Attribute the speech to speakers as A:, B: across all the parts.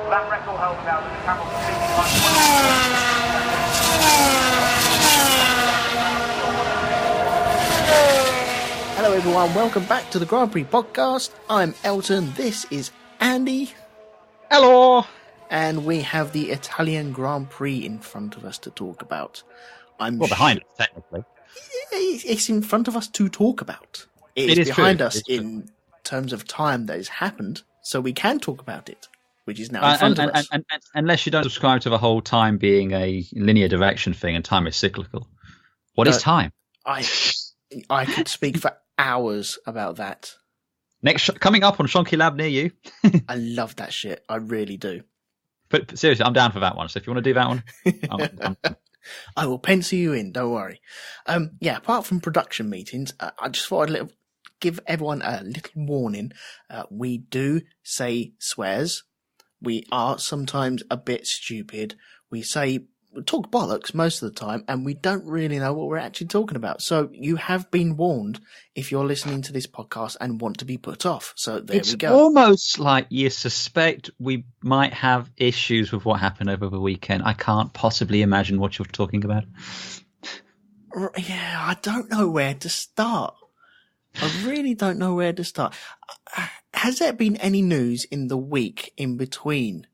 A: That record held now with Hamilton
B: Hello everyone, welcome back to the Grand Prix Podcast. I'm Elton, this is Andy.
C: Hello!
B: And we have the Italian Grand Prix in front of us to talk about.
C: Behind us, technically.
B: It's in front of us to talk about. It is behind us in terms of time that has happened, so we can talk about it, which is now in front of us.
C: And unless you don't subscribe to the whole time being a linear direction thing and time is cyclical. What is time?
B: I could speak for hours about that.
C: Coming up on Shonky Lab near you.
B: I love that shit. I really do.
C: But seriously, I'm down for that one. So if you want to do that one, I'm
B: I will pencil you in. Don't worry. Apart from production meetings, I just thought I'd give everyone a little warning. We do say swears. We are sometimes a bit stupid. We talk bollocks most of the time, and we don't really know what we're actually talking about. So you have been warned if you're listening to this podcast and want to be put off. So we go.
C: It's almost like you suspect we might have issues with what happened over the weekend. I can't possibly imagine what you're talking about.
B: Yeah, I don't know where to start. I really don't know where to start. Has there been any news in the week in between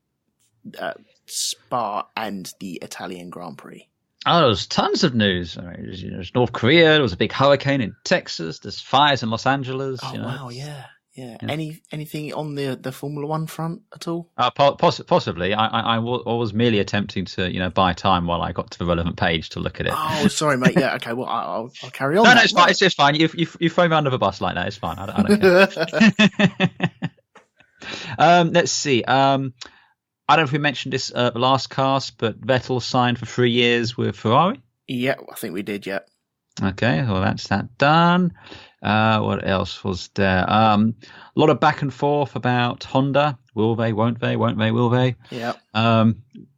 B: Spa and the Italian Grand Prix?
C: Oh, there was tons of news. I mean, there's North Korea. There was a big hurricane in Texas. There's fires in Los Angeles.
B: Oh, wow, yeah. Anything on the Formula One front at all?
C: Possibly. I was merely attempting to, buy time while I got to the relevant page to look at it.
B: Oh, sorry, mate. Yeah, okay. Well, I'll carry on.
C: No, it's fine. It's just fine. You throw me under the bus like that. It's fine. I don't care. Let's see. I don't know if we mentioned this the last cast, but Vettel signed for 3 years with Ferrari.
B: Yeah, I think we did. Yeah.
C: Okay, well that's that done. What else was there? A lot of back and forth about Honda. Will they? Won't they? Won't they? Will they?
B: Yeah.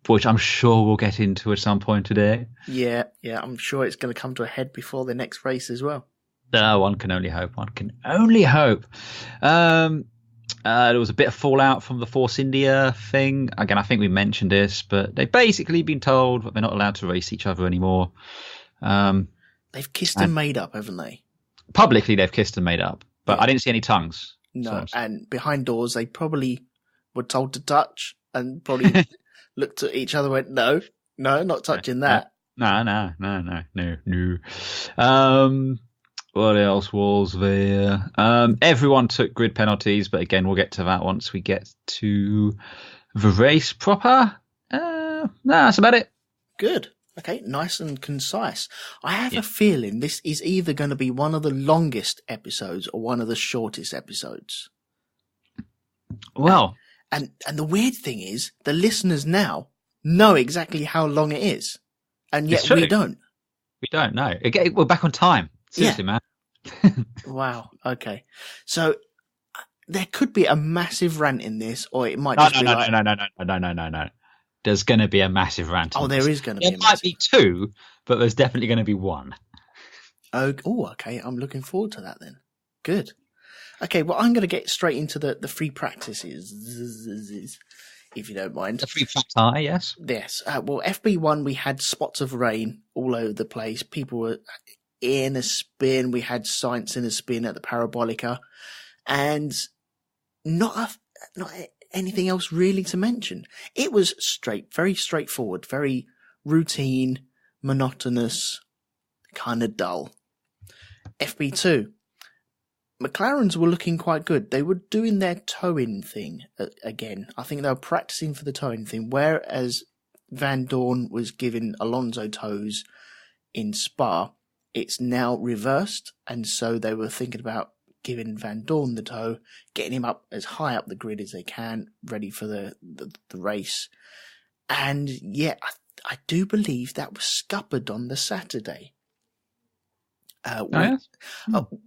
C: Which I'm sure we'll get into at some point today.
B: Yeah. I'm sure it's going to come to a head before the next race as well.
C: No, one can only hope. One can only hope. There was a bit of fallout from the Force India thing. Again, I think we mentioned this, but they've basically been told that they're not allowed to race each other anymore.
B: They've kissed and made up, haven't they?
C: Publicly, they've kissed and made up, but yeah. I didn't see any tongues.
B: No, and behind doors, they probably were told to touch and probably looked at each other and went, no, not touching that.
C: No. What else was there? Everyone took grid penalties, but again, we'll get to that once we get to the race proper. That's about it.
B: Good. Okay, nice and concise. I have a feeling this is either going to be one of the longest episodes or one of the shortest episodes.
C: Well,
B: and the weird thing is, the listeners now know exactly how long it is, and yet we don't.
C: We don't know. Again, we're back on time. Seriously, man.
B: Wow. Okay. So there could be a massive rant in this, or it might just be
C: No. There's going to be a massive rant.
B: Oh, there is going to be.
C: There might be two, but there's definitely going to be one.
B: Oh, okay. I'm looking forward to that then. Good. Okay. Well, I'm going to get straight into the free practices, if you don't mind.
C: The free practice, yes.
B: Yes. Well, FB1, we had spots of rain all over the place. People were in a spin. We had Sainz in a spin at the Parabolica, and not anything else really to mention. It was very straightforward, very routine, monotonous, kind of dull. FB2, McLarens were looking quite good. They were doing their toe-in thing again. I think they were practicing for the toe-in thing, whereas Van Dorn was giving Alonso toes in Spa. It's now reversed, and so they were thinking about giving Van Dorn the toe, getting him up as high up the grid as they can, ready for the race. And yeah, I do believe that was scuppered on the Saturday.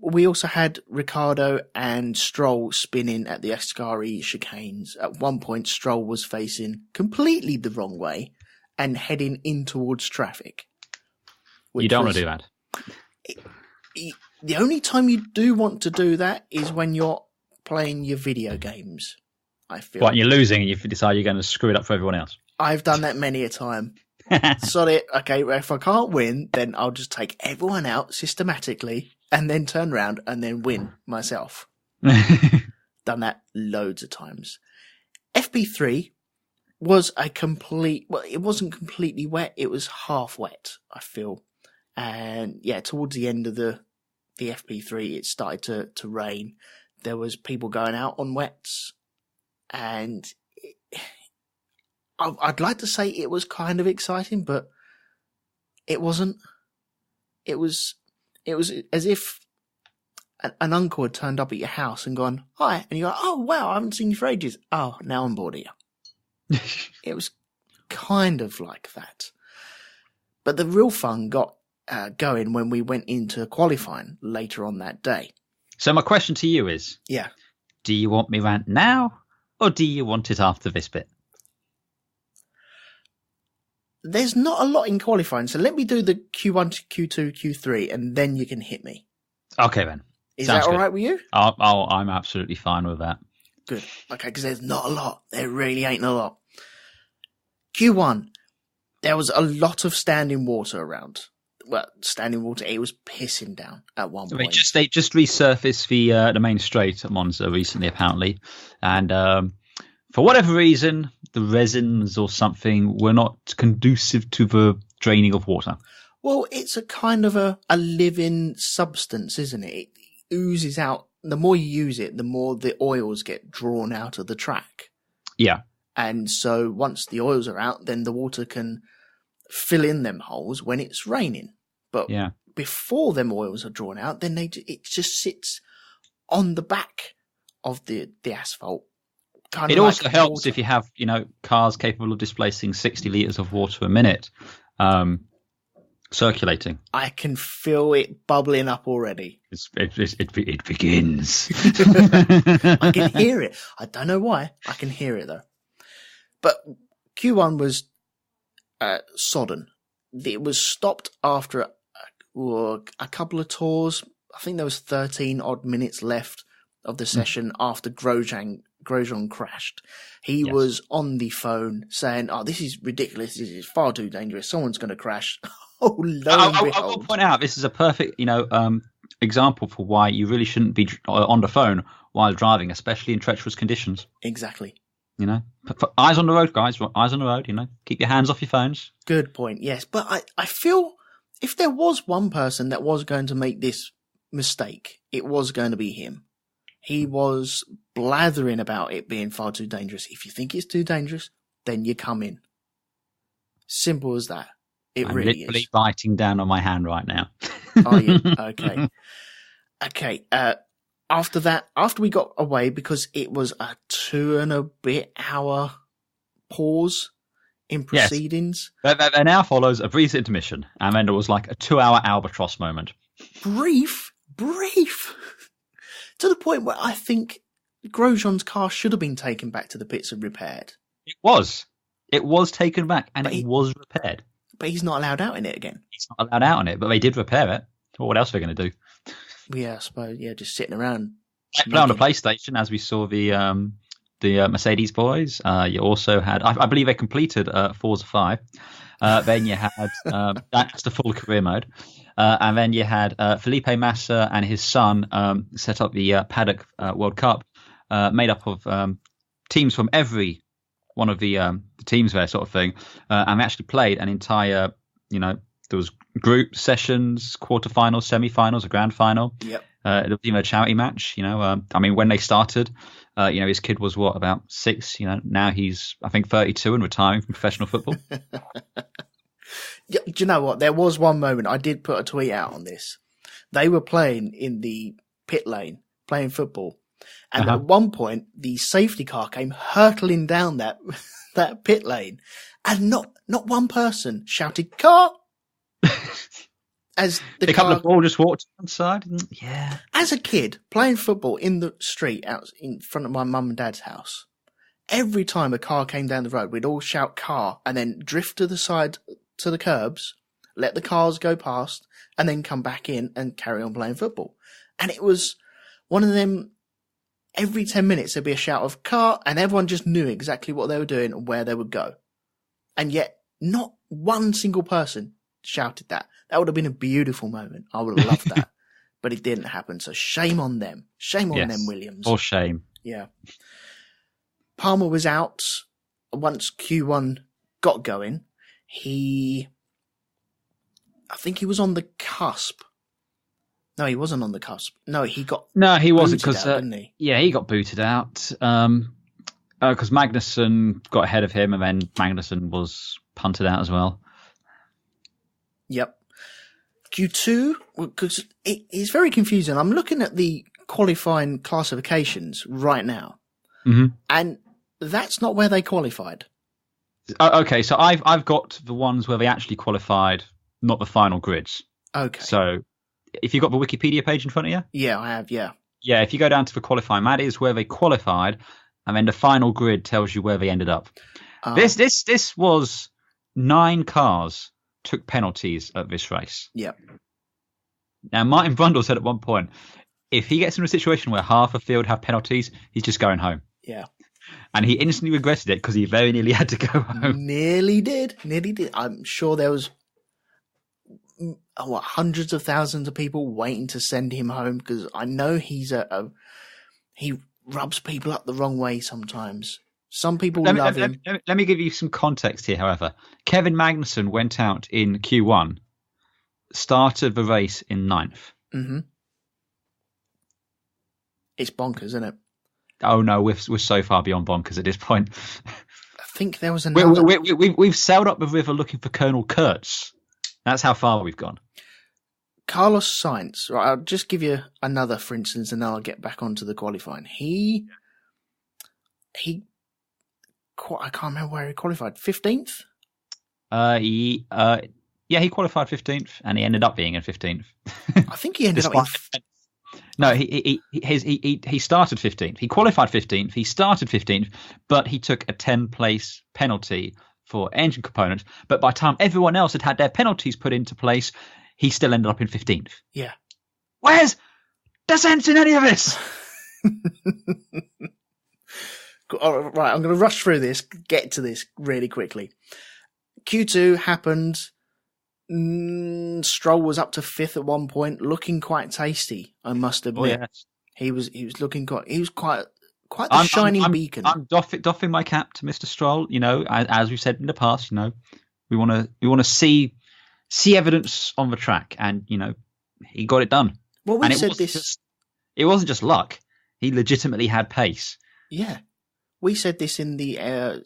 B: We also had Ricciardo and Stroll spinning at the Ascari chicanes. At one point, Stroll was facing completely the wrong way and heading in towards traffic.
C: You don't want to do that.
B: The only time you do want to do that is when you're playing your video games. I feel.
C: What, and you're losing and you decide you're going to screw it up for everyone else?
B: I've done that many a time. Sod it. Okay, well, if I can't win, then I'll just take everyone out systematically and then turn around and then win myself. Done that loads of times. FP3 was it wasn't completely wet. It was half wet, I feel. And yeah, towards the end of the FP3, it started to rain. There was people going out on wets, and I'd like to say it was kind of exciting, but it wasn't. It was as if an uncle had turned up at your house and gone, "Hi," and you're like, "Oh wow, I haven't seen you for ages. Oh, now I'm bored of you." It was kind of like that, but the real fun got going when we went into qualifying later on that day.
C: So my question to you is,
B: yeah,
C: do you want me rant now, or do you want it after this bit?
B: There's not a lot in qualifying, so let me do the Q1 to Q2, Q3, and then you can hit me.
C: Okay, then.
B: Is
C: Sounds
B: that all
C: good.
B: right with you?
C: I'm absolutely fine with that.
B: Good. Okay, because there's not a lot. There really ain't a lot. Q1, there was a lot of standing water around. Well, standing water, it was pissing down at one point.
C: They just resurfaced the main straight at Monza recently, apparently. And for whatever reason, the resins or something were not conducive to the draining of water.
B: Well, it's a kind of a living substance, isn't it? It oozes out. The more you use it, the more the oils get drawn out of the track.
C: Yeah.
B: And so once the oils are out, then the water can fill in them holes when it's raining. But before them oils are drawn out, then it just sits on the back of the asphalt.
C: It also helps if you have, cars capable of displacing 60 litres of water a minute circulating.
B: I can feel it bubbling up already.
C: It begins.
B: I can hear it. I don't know why. I can hear it though. But Q1 was sodden. It was stopped after a couple of tours. I think there was 13 odd minutes left of the session after Grosjean crashed. He was on the phone saying, "Oh, this is ridiculous. This is far too dangerous. Someone's going to crash." Oh, lo and behold.
C: I will point out, this is a perfect, example for why you really shouldn't be on the phone while driving, especially in treacherous conditions.
B: Exactly.
C: Eyes on the road, guys. Eyes on the road. Keep your hands off your phones. Good
B: point. Yes, but I feel if there was one person that was going to make this mistake, it was going to be him. He was blathering about it being far too dangerous. If you think it's too dangerous, then you come in. Simple as that. I'm really literally
C: biting down on my hand right now.
B: Are you? Okay. Okay. After that, after we got away, because it was a 2.5-hour pause in proceedings.
C: Yes. There now follows a brief intermission, and then there was like a 2-hour albatross moment.
B: Brief. To the point where I think Grosjean's car should have been taken back to the pits and repaired.
C: It was taken back, and it was repaired.
B: But he's not allowed out in it again.
C: He's not allowed out in it, but they did repair it. Well, what else are they going to do?
B: Yeah, I suppose. Yeah, just sitting around.
C: Play on the PlayStation, as we saw the Mercedes boys. You also had, I believe they completed Forza 5. Then you had, that's the full career mode. And then you had Felipe Massa and his son set up the Paddock World Cup, made up of teams from every one of the teams there, sort of thing. And they actually played an entire, there was group sessions, quarterfinals, semi-finals, a grand final.
B: Yep.
C: It was even a charity match. When they started, his kid was about 6. Now he's, I think, 32 and retiring from professional football.
B: Do you know what? There was one moment I did put a tweet out on this. They were playing in the pit lane, playing football. And at one point, the safety car came hurtling down that pit lane, and not one person shouted "car" as the car.
C: The ball just walked to one side. Yeah.
B: As a kid playing football in the street out in front of my mum and dad's house, every time a car came down the road, we'd all shout "car" and then drift to the side to the curbs, let the cars go past, and then come back in and carry on playing football. And it was one of them every 10 minutes there'd be a shout of car, and everyone just knew exactly what they were doing and where they would go. And yet not one single person shouted that. That would have been a beautiful moment. I would have loved that. But it didn't happen. So shame on them. Shame on them, Williams.
C: For shame.
B: Yeah. Palmer was out once Q1 got going. I think he was on the cusp. No, he wasn't on the cusp. No, he wasn't because
C: didn't he? Yeah, he got booted out because Magnussen got ahead of him, and then Magnussen was punted out as well.
B: Yep. Q2, because it is very confusing. I'm looking at the qualifying classifications right now, and that's not where they qualified.
C: Okay, so I've got the ones where they actually qualified, not the final grids.
B: Okay.
C: So if you've got the Wikipedia page in front of you?
B: Yeah, I have, yeah.
C: Yeah, if you go down to the qualifying, that is where they qualified, and then the final grid tells you where they ended up. This was 9 cars took penalties at this race.
B: Yeah.
C: Now, Martin Brundle said at one point, if he gets in a situation where half a field have penalties, he's just going home.
B: Yeah.
C: And he instantly regretted it because he very nearly had to go home.
B: Nearly did. I'm sure there was hundreds of thousands of people waiting to send him home, because I know he rubs people up the wrong way sometimes. Some people love him.
C: Let me give you some context here, however. Kevin Magnussen went out in Q1, started the race in 9th.
B: Mm-hmm. It's bonkers, isn't it?
C: Oh no, we're so far beyond bonkers at this point.
B: I think there was another...
C: We've sailed up the river looking for Colonel Kurtz. That's how far we've gone.
B: Carlos Sainz, right, I'll just give you another, for instance, and then I'll get back onto the qualifying. I can't remember where he qualified. 15th?
C: He qualified 15th, and he ended up being in 15th.
B: I think he ended up in...
C: No, he started 15th. He qualified 15th. He started 15th, but he took a 10-place penalty for engine components. But by the time everyone else had their penalties put into place, he still ended up in 15th.
B: Yeah.
C: Where's the sense in any of this?
B: Right, I'm going to rush through this, get to this really quickly. Q2 happened. Stroll was up to 5th at one point, looking quite tasty, I must admit. Oh, yes. He was looking quite the shining beacon.
C: I'm doffing my cap to Mr. Stroll. You know, as we've said in the past, you know, we want to see evidence on the track, and you know, he got it done.
B: Well,
C: it wasn't just luck. He legitimately had pace.
B: Yeah. We said this in the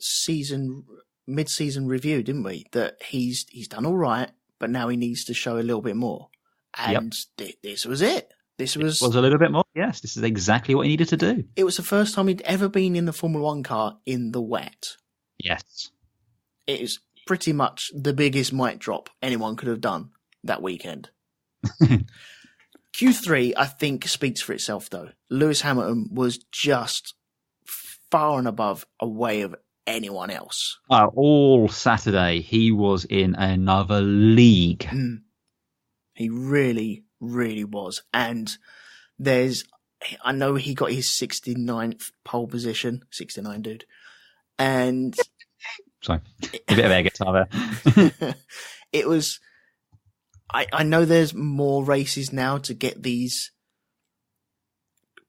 B: mid-season review, didn't we? That he's done all right, but now he needs to show a little bit more. And this was it. This was
C: a little bit more. Yes, this is exactly what he needed to do.
B: It was the first time he'd ever been in the Formula One car in the wet.
C: Yes.
B: It is pretty much the biggest mic drop anyone could have done that weekend. Q3, I think, speaks for itself, though. Lewis Hamilton was just far and above away of anyone else.
C: All Saturday, he was in another league.
B: He really, really was. And I know he got his 69th pole position. 69, dude. And...
C: Sorry, a bit of air guitar there.
B: It was... I know there's more races now to get these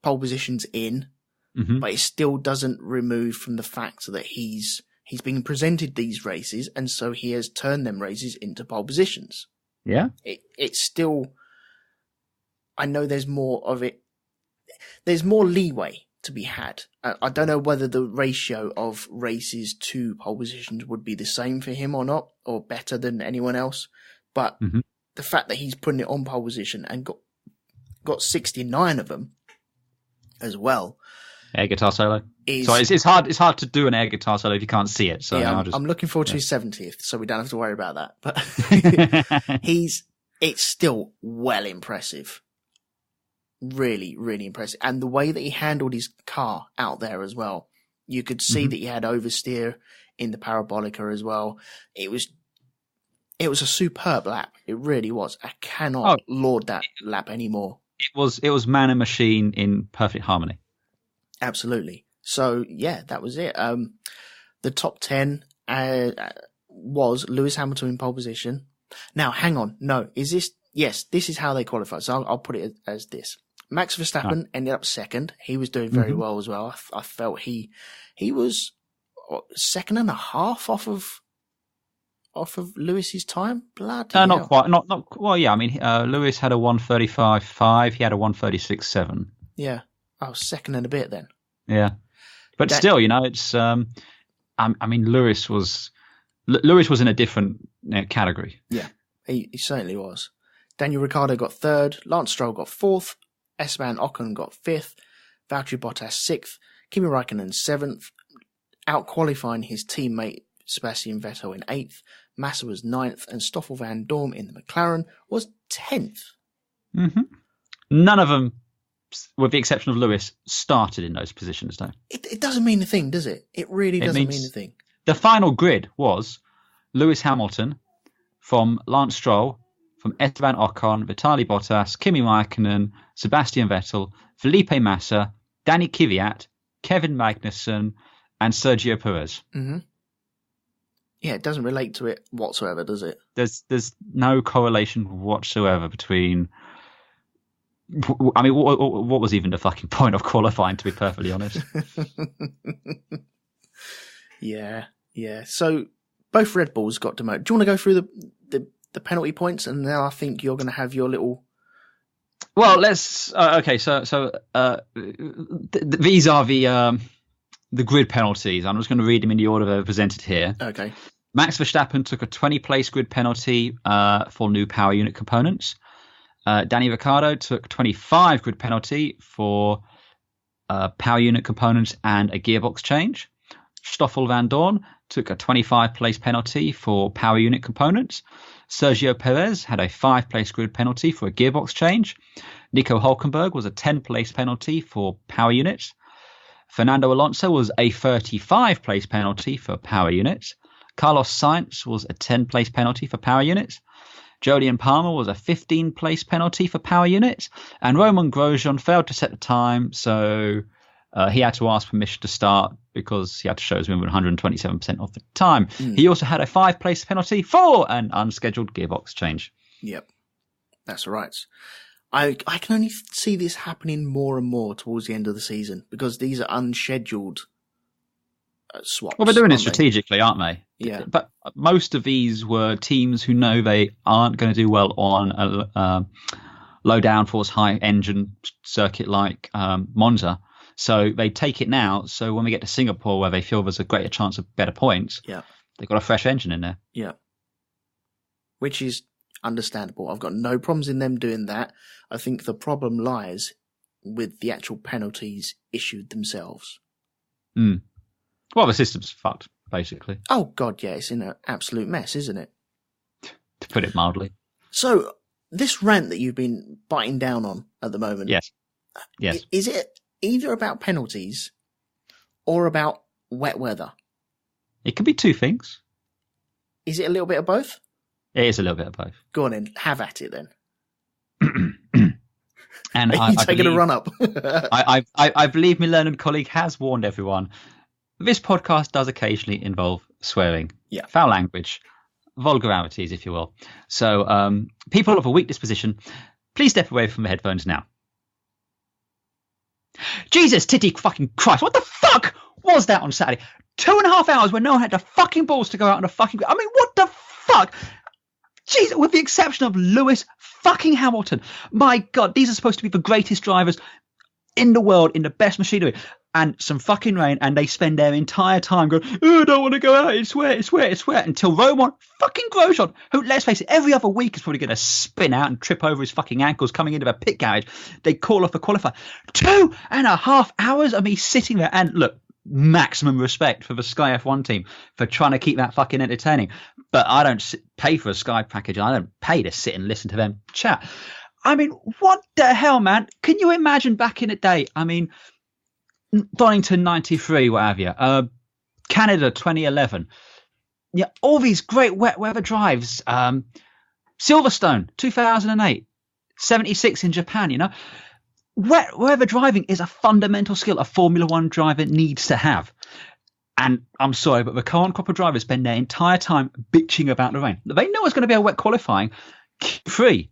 B: pole positions in, but it still doesn't remove from the fact that he's been presented these races, and so he has turned them races into pole positions.
C: Yeah.
B: It's still... I know there's more of it. There's more leeway to be had. I don't know whether the ratio of races to pole positions would be the same for him or not, or better than anyone else, but... The fact that he's putting it on pole position and got 69 of them as well.
C: Air guitar solo. It's hard to do an air guitar solo if you can't see it. So
B: yeah, I'm looking forward to his 70th, so we don't have to worry about that. But it's still well impressive. Really, really impressive. And the way that he handled his car out there as well. You could see that he had oversteer in the parabolica as well. It was a superb lap. It really was. I cannot laud that lap anymore.
C: It was man and machine in perfect harmony.
B: Absolutely. So, yeah, that was it. The top 10 was Lewis Hamilton in pole position. Now, hang on. No, is this... Yes, this is how they qualified. So I'll put it as this. Max Verstappen ended up second. He was doing very well as well. I felt he was second and a half off of Lewis's time. Bloody hell.
C: Not quite. Not well. Yeah, I mean, Lewis had a 1:35.5. He had a 1:36.7.
B: Yeah, I was second and a bit then.
C: Yeah, but still, it's. I mean, Lewis was in a different category.
B: Yeah, he certainly was. Daniel Ricciardo got third. Lance Stroll got fourth. Esteban Ocon got fifth. Valtteri Bottas sixth. Kimi Raikkonen seventh. Out-qualifying his teammate Sebastian Vettel in eighth. Massa was ninth. And Stoffel Van Dorn in the McLaren was 10th.
C: Mm-hmm. None of them, with the exception of Lewis, started in those positions, though.
B: It doesn't mean a thing, does it? It really doesn't mean a thing.
C: The final grid was Lewis Hamilton from Lance Stroll, from Esteban Ocon, Vitaly Bottas, Kimi Raikkonen, Sebastian Vettel, Felipe Massa, Danny Kvyat, Kevin Magnussen, and Sergio Perez.
B: Mm-hmm. Yeah, it doesn't relate to it whatsoever, does it?
C: There's no correlation whatsoever between... I mean, what was even the fucking point of qualifying, to be perfectly honest?
B: Yeah. So both Red Bulls got demoted. Do you want to go through the penalty points, and then I think you're going to have your little...
C: Well, let's... okay, so these are the grid penalties. I'm just going to read them in the order they're presented here.
B: Okay.
C: Max Verstappen took a 20-place grid penalty for new power unit components. Danny Ricciardo took 25 grid penalty for power unit components and a gearbox change. Stoffel Van Dorn took a 25-place penalty for power unit components. Sergio Perez had a 5-place grid penalty for a gearbox change. Nico Hülkenberg was a 10-place penalty for power units. Fernando Alonso was a 35-place penalty for power units. Carlos Sainz was a 10-place penalty for power units. Jolyon Palmer was a 15-place penalty for power units. And Romain Grosjean failed to set the time, so he had to ask permission to start because he had to show his movement 127% of the time. He also had a 5-place penalty for an unscheduled gearbox change.
B: Yep, that's right. I can only see this happening more and more towards the end of the season because these are unscheduled swaps.
C: Well, they're doing it strategically, aren't they?
B: Yeah.
C: But most of these were teams who know they aren't going to do well on a low downforce, high engine circuit like Monza. So they take it now. So when we get to Singapore, where they feel there's a greater chance of better points, they've got a fresh engine in there.
B: Yeah. Which is understandable. I've got no problems in them doing that. I think the problem lies with the actual penalties issued themselves.
C: Well, the system's fucked, basically.
B: Oh, God, yeah. It's in an absolute mess, isn't it?
C: To put it mildly.
B: So, this rant that you've been biting down on at the moment.
C: Yes.
B: Is it either about penalties or about wet weather?
C: It could be two things.
B: Is it a little bit of both?
C: It is a little bit of both.
B: Go on then. Have at it then.
C: And
B: Are you taking a run up?
C: I believe my learned colleague has warned everyone. This podcast does occasionally involve swearing, foul language, vulgarities, if you will. So, people of a weak disposition, please step away from the headphones now. Jesus, titty fucking Christ, what the fuck was that on Saturday? 2.5 hours where no one had the fucking balls to go out on a fucking... I mean, what the fuck? Jesus, with the exception of Lewis fucking Hamilton. My God, these are supposed to be the greatest drivers in the world, in the best machinery. And some fucking rain, and they spend their entire time going, oh, I don't want to go out, it's wet, until Romain fucking Grosjean, who, let's face it, every other week is probably going to spin out and trip over his fucking ankles coming into a pit garage. They call off the qualifier. 2.5 hours of me sitting there, and look, maximum respect for the Sky F1 team for trying to keep that fucking entertaining. But I don't pay for a Sky package, I don't pay to sit and listen to them chat. I mean, what the hell, man? Can you imagine back in the day? I mean, Donington 93, what have you, Canada 2011, yeah, all these great wet weather drives, Silverstone 2008, 76 in Japan, wet weather driving is a fundamental skill a Formula One driver needs to have. And I'm sorry, but the current crop of drivers spend their entire time bitching about the rain. They know it's going to be a wet qualifying. Practice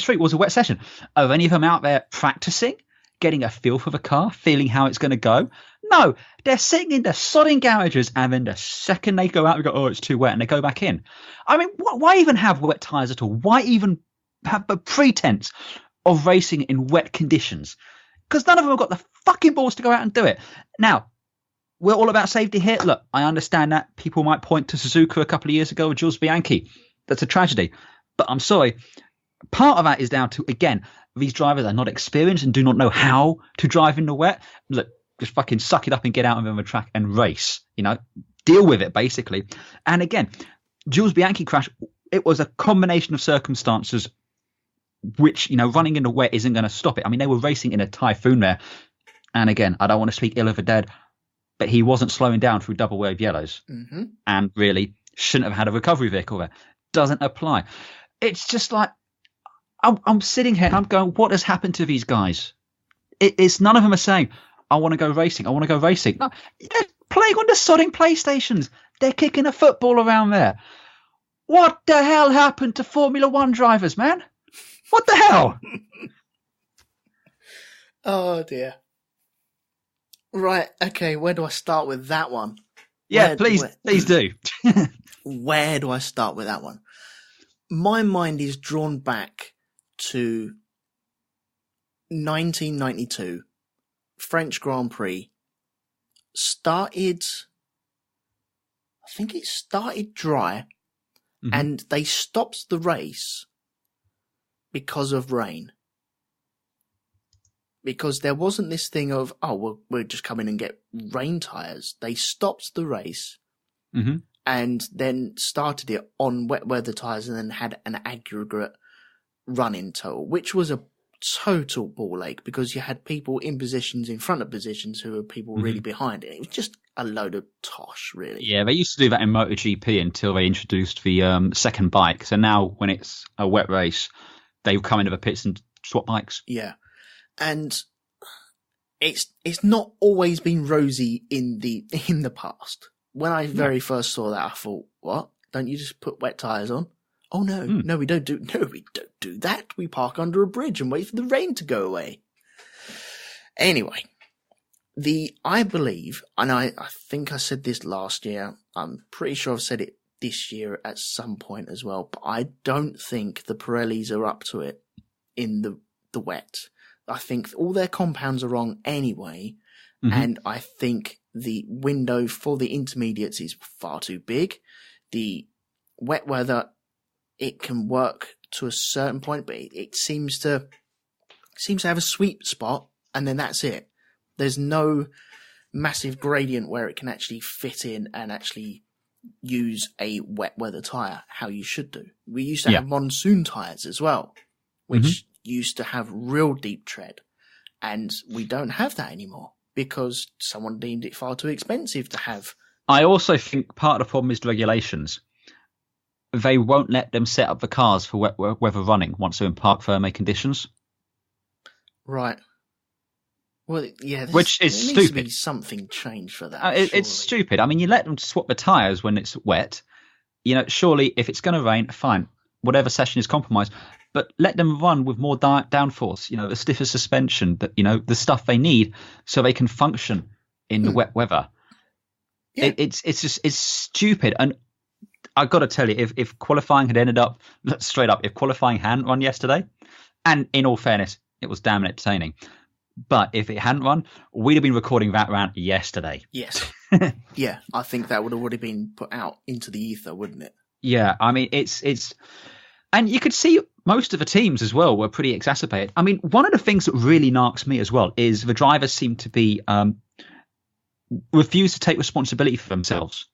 C: 3 was a wet session. Are any of them out there practicing, getting a feel for the car, feeling how it's going to go? No, they're sitting in the sodding garages, and then the second they go out, they go, oh, it's too wet, and they go back in. I mean, why even have wet tyres at all? Why even have the pretense of racing in wet conditions? Because none of them have got the fucking balls to go out and do it. Now, we're all about safety here. Look, I understand that. People might point to Suzuka a couple of years ago with Jules Bianchi. That's a tragedy. But I'm sorry. Part of that is down to, again, these drivers are not experienced and do not know how to drive in the wet. Look, just fucking suck it up and get out on the track and race. Deal with it, basically. And again, Jules Bianchi crash, it was a combination of circumstances which, running in the wet isn't going to stop it. I mean, they were racing in a typhoon there. And again, I don't want to speak ill of the dead, but he wasn't slowing down through double wave yellows and really shouldn't have had a recovery vehicle there. Doesn't apply. It's just like, I'm sitting here and I'm going, what has happened to these guys? It's none of them are saying, I want to go racing. I want to go racing. No, they're playing on the sodding PlayStations. They're kicking a football around there. What the hell happened to Formula One drivers, man? What the hell?
B: Oh, dear. Right. Okay. Where do I start with that one?
C: Yeah, please do.
B: Where do I start with that one? My mind is drawn back to 1992, French Grand Prix. I think it started dry, and they stopped the race because of rain. Because there wasn't this thing of, we'll just come in and get rain tyres. They stopped the race and then started it on wet weather tyres and then had an aggregate run-in total, which was a total ball ache because you had people in positions in front of positions who were people really behind it. It was just a load of tosh, really.
C: Yeah, they used to do that in MotoGP until they introduced the second bike. So now when it's a wet race, they come into the pits and swap bikes.
B: Yeah. And it's not always been rosy in the past. When I very first saw that, I thought, what? Don't you just put wet tyres on? Oh no, we don't do that. We park under a bridge and wait for the rain to go away. Anyway, I believe, and I think I said this last year, I'm pretty sure I've said it this year at some point as well, but I don't think the Pirellis are up to it in the wet. I think all their compounds are wrong anyway, and I think the window for the intermediates is far too big. The wet weather, it can work to a certain point, but it seems to have a sweet spot, and then that's it. There's no massive gradient where it can actually fit in and actually use a wet weather tyre how you should do. We used to have monsoon tyres as well, which used to have real deep tread, and we don't have that anymore because someone deemed it far too expensive to have.
C: I also think part of the problem is the regulations. They won't let them set up the cars for wet weather running once they're in park firme conditions.
B: Right. Well, yeah,
C: which is
B: there
C: stupid.
B: Needs to be something changed for that.
C: It's stupid. I mean, you let them swap the tyres when it's wet. Surely if it's going to rain, fine. Whatever session is compromised, but let them run with more downforce. The stiffer suspension, the stuff they need so they can function in the wet weather. Yeah. It's stupid. And I've got to tell you, if qualifying had ended up straight up, if qualifying hadn't run yesterday, and in all fairness, it was damn entertaining. But if it hadn't run, we'd have been recording that round yesterday.
B: Yes. Yeah, I think that would have already been put out into the ether, wouldn't it?
C: Yeah, I mean, it's, and you could see most of the teams as well were pretty exacerbated. I mean, one of the things that really narks me as well is the drivers seem to be refuse to take responsibility for themselves.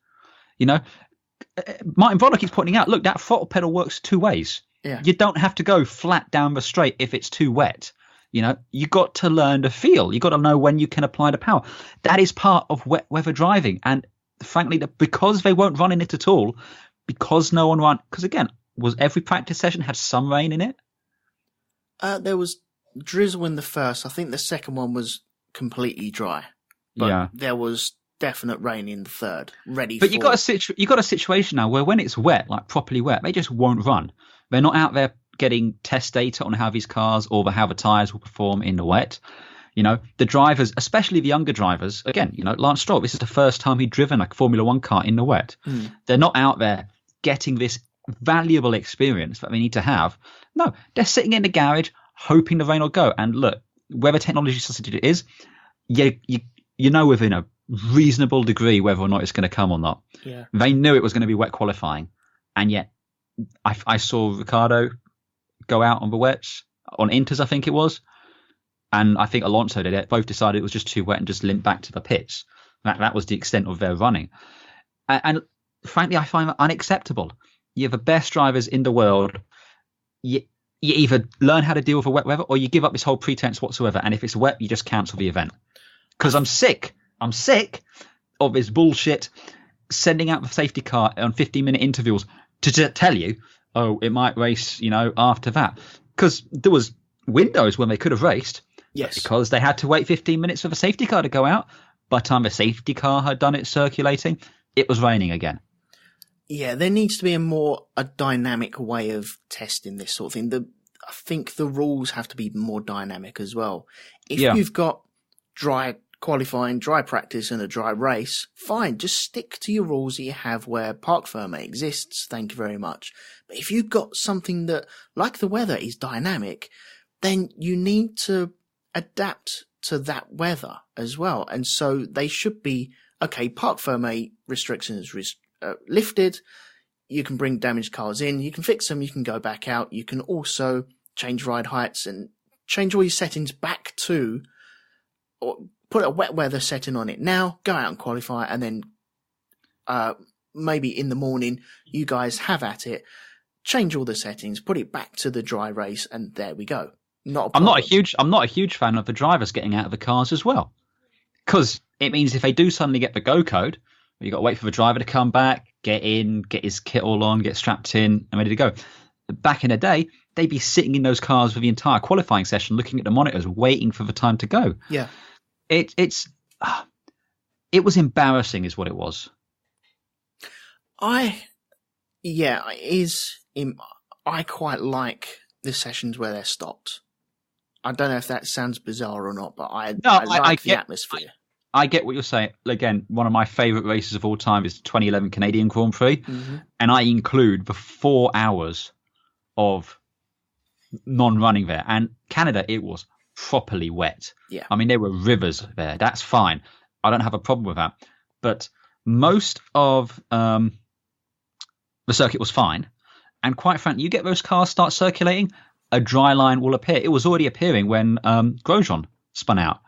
C: Martin Brundle keeps pointing out, look, that throttle pedal works two ways.
B: Yeah.
C: You don't have to go flat down the straight if it's too wet. You got to learn to feel. You got to know when you can apply the power. That is part of wet weather driving. And frankly, because they weren't running it at all, because no one ran, because again, was every practice session had some rain in it?
B: There was drizzle in the first. I think the second one was completely dry. But there was definite rain in the third. But
C: you got a situation now where when it's wet, like properly wet, they just won't run. They're not out there getting test data on how these cars or how the tyres will perform in the wet. You know, the drivers, especially the younger drivers, again, you know, Lance Stroll, this is the first time he'd driven like a Formula One car in the wet. They're not out there getting this valuable experience that they need to have. No, they're sitting in the garage hoping the rain will go. And look, whether technology substitute it is, you know within a reasonable degree whether or not it's going to come or not.
B: Yeah.
C: They knew it was going to be wet qualifying, and yet I saw Ricciardo go out on the wets, on Inters I think it was, and I think Alonso did it. Both decided it was just too wet and just limped back to the pits. That was the extent of their running. And frankly, I find that unacceptable. You're the best drivers in the world. You either learn how to deal with the wet weather or you give up this whole pretense whatsoever. And if it's wet, you just cancel the event. Because I'm sick of this bullshit sending out the safety car on 15-minute intervals to tell you, oh, it might race, you know, after that. Because there was windows when they could have raced.
B: Yes.
C: Because they had to wait 15 minutes for the safety car to go out. By the time the safety car had done its circulating, it was raining again.
B: Yeah, there needs to be a dynamic way of testing this sort of thing. I think the rules have to be more dynamic as well. If you've got dry qualifying, dry practice and a dry race, fine, just stick to your rules that you have where parc ferme exists, thank you very much. But if you've got something that, like the weather, is dynamic, then you need to adapt to that weather as well. And so they should be, okay, parc ferme restrictions lifted, you can bring damaged cars in, you can fix them, you can go back out, you can also change ride heights and change all your settings back to, or put a wet weather setting on it now, go out and qualify, and then maybe in the morning you guys have at it, change all the settings, put it back to the dry race, and there we go. I'm not
C: a huge fan of the drivers getting out of the cars as well, because it means if they do suddenly get the go code, you got to wait for the driver to come back, get in, get his kit all on, get strapped in, and ready to go. Back in the day, they'd be sitting in those cars for the entire qualifying session, looking at the monitors, waiting for the time to go.
B: Yeah,
C: it was embarrassing, is what it was.
B: I quite like the sessions where they're stopped. I don't know if that sounds bizarre or not, but I like the atmosphere.
C: I get what you're saying. Again, one of my favourite races of all time is the 2011 Canadian Grand Prix, and I include the 4 hours of non-running there. And Canada, it was properly wet.
B: Yeah.
C: I mean, there were rivers there. That's fine. I don't have a problem with that. But most of the circuit was fine. And quite frankly, you get those cars start circulating, a dry line will appear. It was already appearing when Grosjean spun out.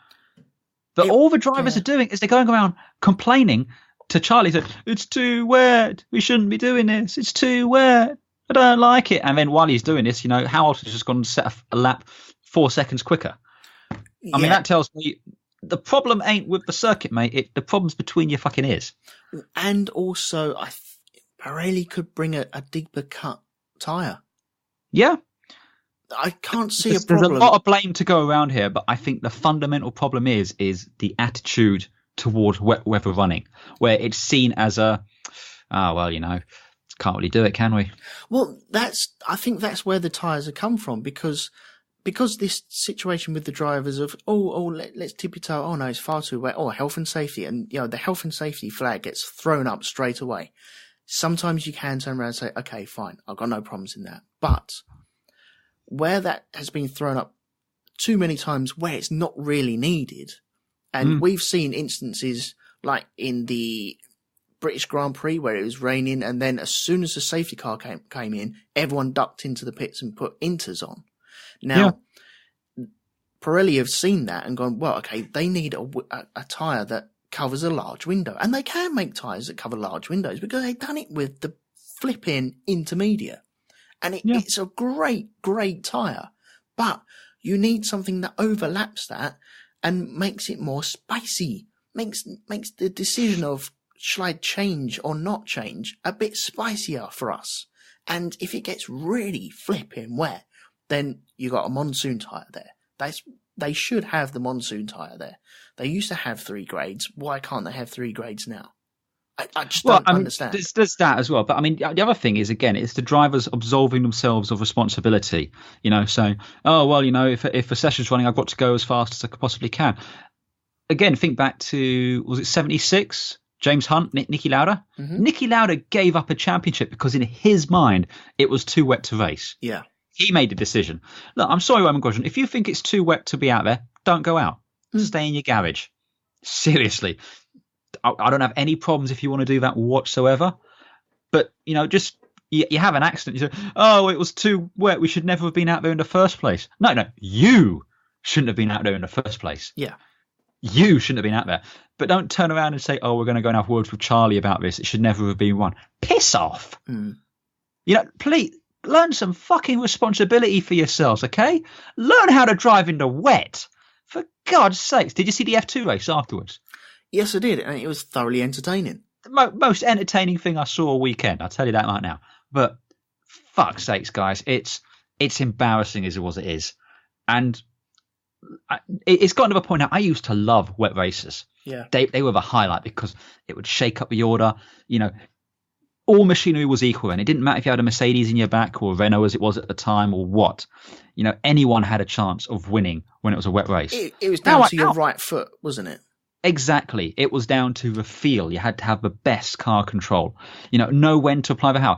C: But all the drivers are doing is they're going around complaining to Charlie that it's too wet. We shouldn't be doing this. It's too wet. I don't like it. And then while he's doing this, you know, Hamilton's just gone and set a lap 4 seconds quicker. I mean, that tells me the problem ain't with the circuit, mate. The problem's between your fucking ears.
B: And also, Pirelli could bring a deeper cut tyre.
C: Yeah.
B: I can't see a problem.
C: There's a lot of blame to go around here, but I think the fundamental problem is the attitude towards wet weather running, where it's seen as can't really do it, can we?
B: Well, I think that's where the tyres have come from, because this situation with the drivers of, let's tip your toe, oh no, it's far too wet, health and safety, and you know, the health and safety flag gets thrown up straight away. Sometimes you can turn around and say, okay, fine, I've got no problems in that. But where that has been thrown up too many times where it's not really needed, and we've seen instances like in the British Grand Prix where it was raining, and then as soon as the safety car came in, everyone ducked into the pits and put inters on. Now, Pirelli have seen that and gone, well, okay, they need a tyre that covers a large window. And they can make tyres that cover large windows because they've done it with the flipping intermediate. And it's a great, great tyre. But you need something that overlaps that and makes it more spicy. Makes the decision of shall I change or not change a bit spicier for us. And if it gets really flipping wet, then you got a monsoon tyre there. They should have the monsoon tyre there. They used to have 3 grades. Why can't they have 3 grades now? I just don't understand.
C: There's that as well. But I mean, the other thing is, again, it's the drivers absolving themselves of responsibility. Saying, oh, well, if a session's running, I've got to go as fast as I possibly can. Again, think back to, was it 76? James Hunt, Nicky Lauda? Mm-hmm. Nicky Lauda gave up a championship because in his mind, it was too wet to race.
B: Yeah.
C: He made a decision. Look, I'm sorry, Roman Grosjean. If you think it's too wet to be out there, don't go out. Stay in your garage. Seriously. I don't have any problems if you want to do that whatsoever. But, just you have an accident. You say, oh, it was too wet. We should never have been out there in the first place. No, you shouldn't have been out there in the first place.
B: Yeah.
C: You shouldn't have been out there. But don't turn around and say, oh, we're going to go and have words with Charlie about this. It should never have been one. Piss off. Please learn some fucking responsibility for yourselves, okay? Learn how to drive in the wet. For God's sakes. Did you see the F2 race afterwards?
B: Yes, I did, and it was thoroughly entertaining.
C: The most entertaining thing I saw all weekend, I'll tell you that right now. But fuck's sakes, guys, it's embarrassing as it is. And it's gotten to a point now, I used to love wet races.
B: Yeah.
C: They were the highlight because it would shake up the order. All machinery was equal, and it didn't matter if you had a Mercedes in your back or a Renault as it was at the time or what. Anyone had a chance of winning when it was a wet race.
B: It was down to your right foot, wasn't it?
C: Exactly. It was down to the feel. You had to have the best car control. Know when to apply the how.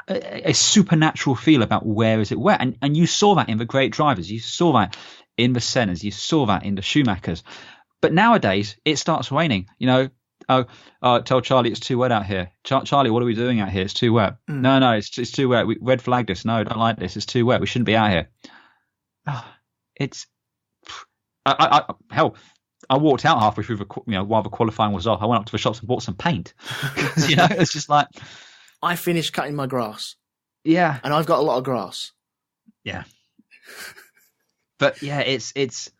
C: A supernatural feel about where is it wet. And you saw that in the great drivers. You saw that in the Sennas. You saw that in the Schumachers. But nowadays, it starts raining. Tell Charlie it's too wet out here. Charlie, what are we doing out here? It's too wet. No, it's too wet. We red flag this. No, don't like this. It's too wet. We shouldn't be out here. Hell, I walked out halfway through while the qualifying was off. I went up to the shops and bought some paint. It's just like,
B: I finished cutting my grass.
C: Yeah,
B: and I've got a lot of grass.
C: Yeah, but yeah, it's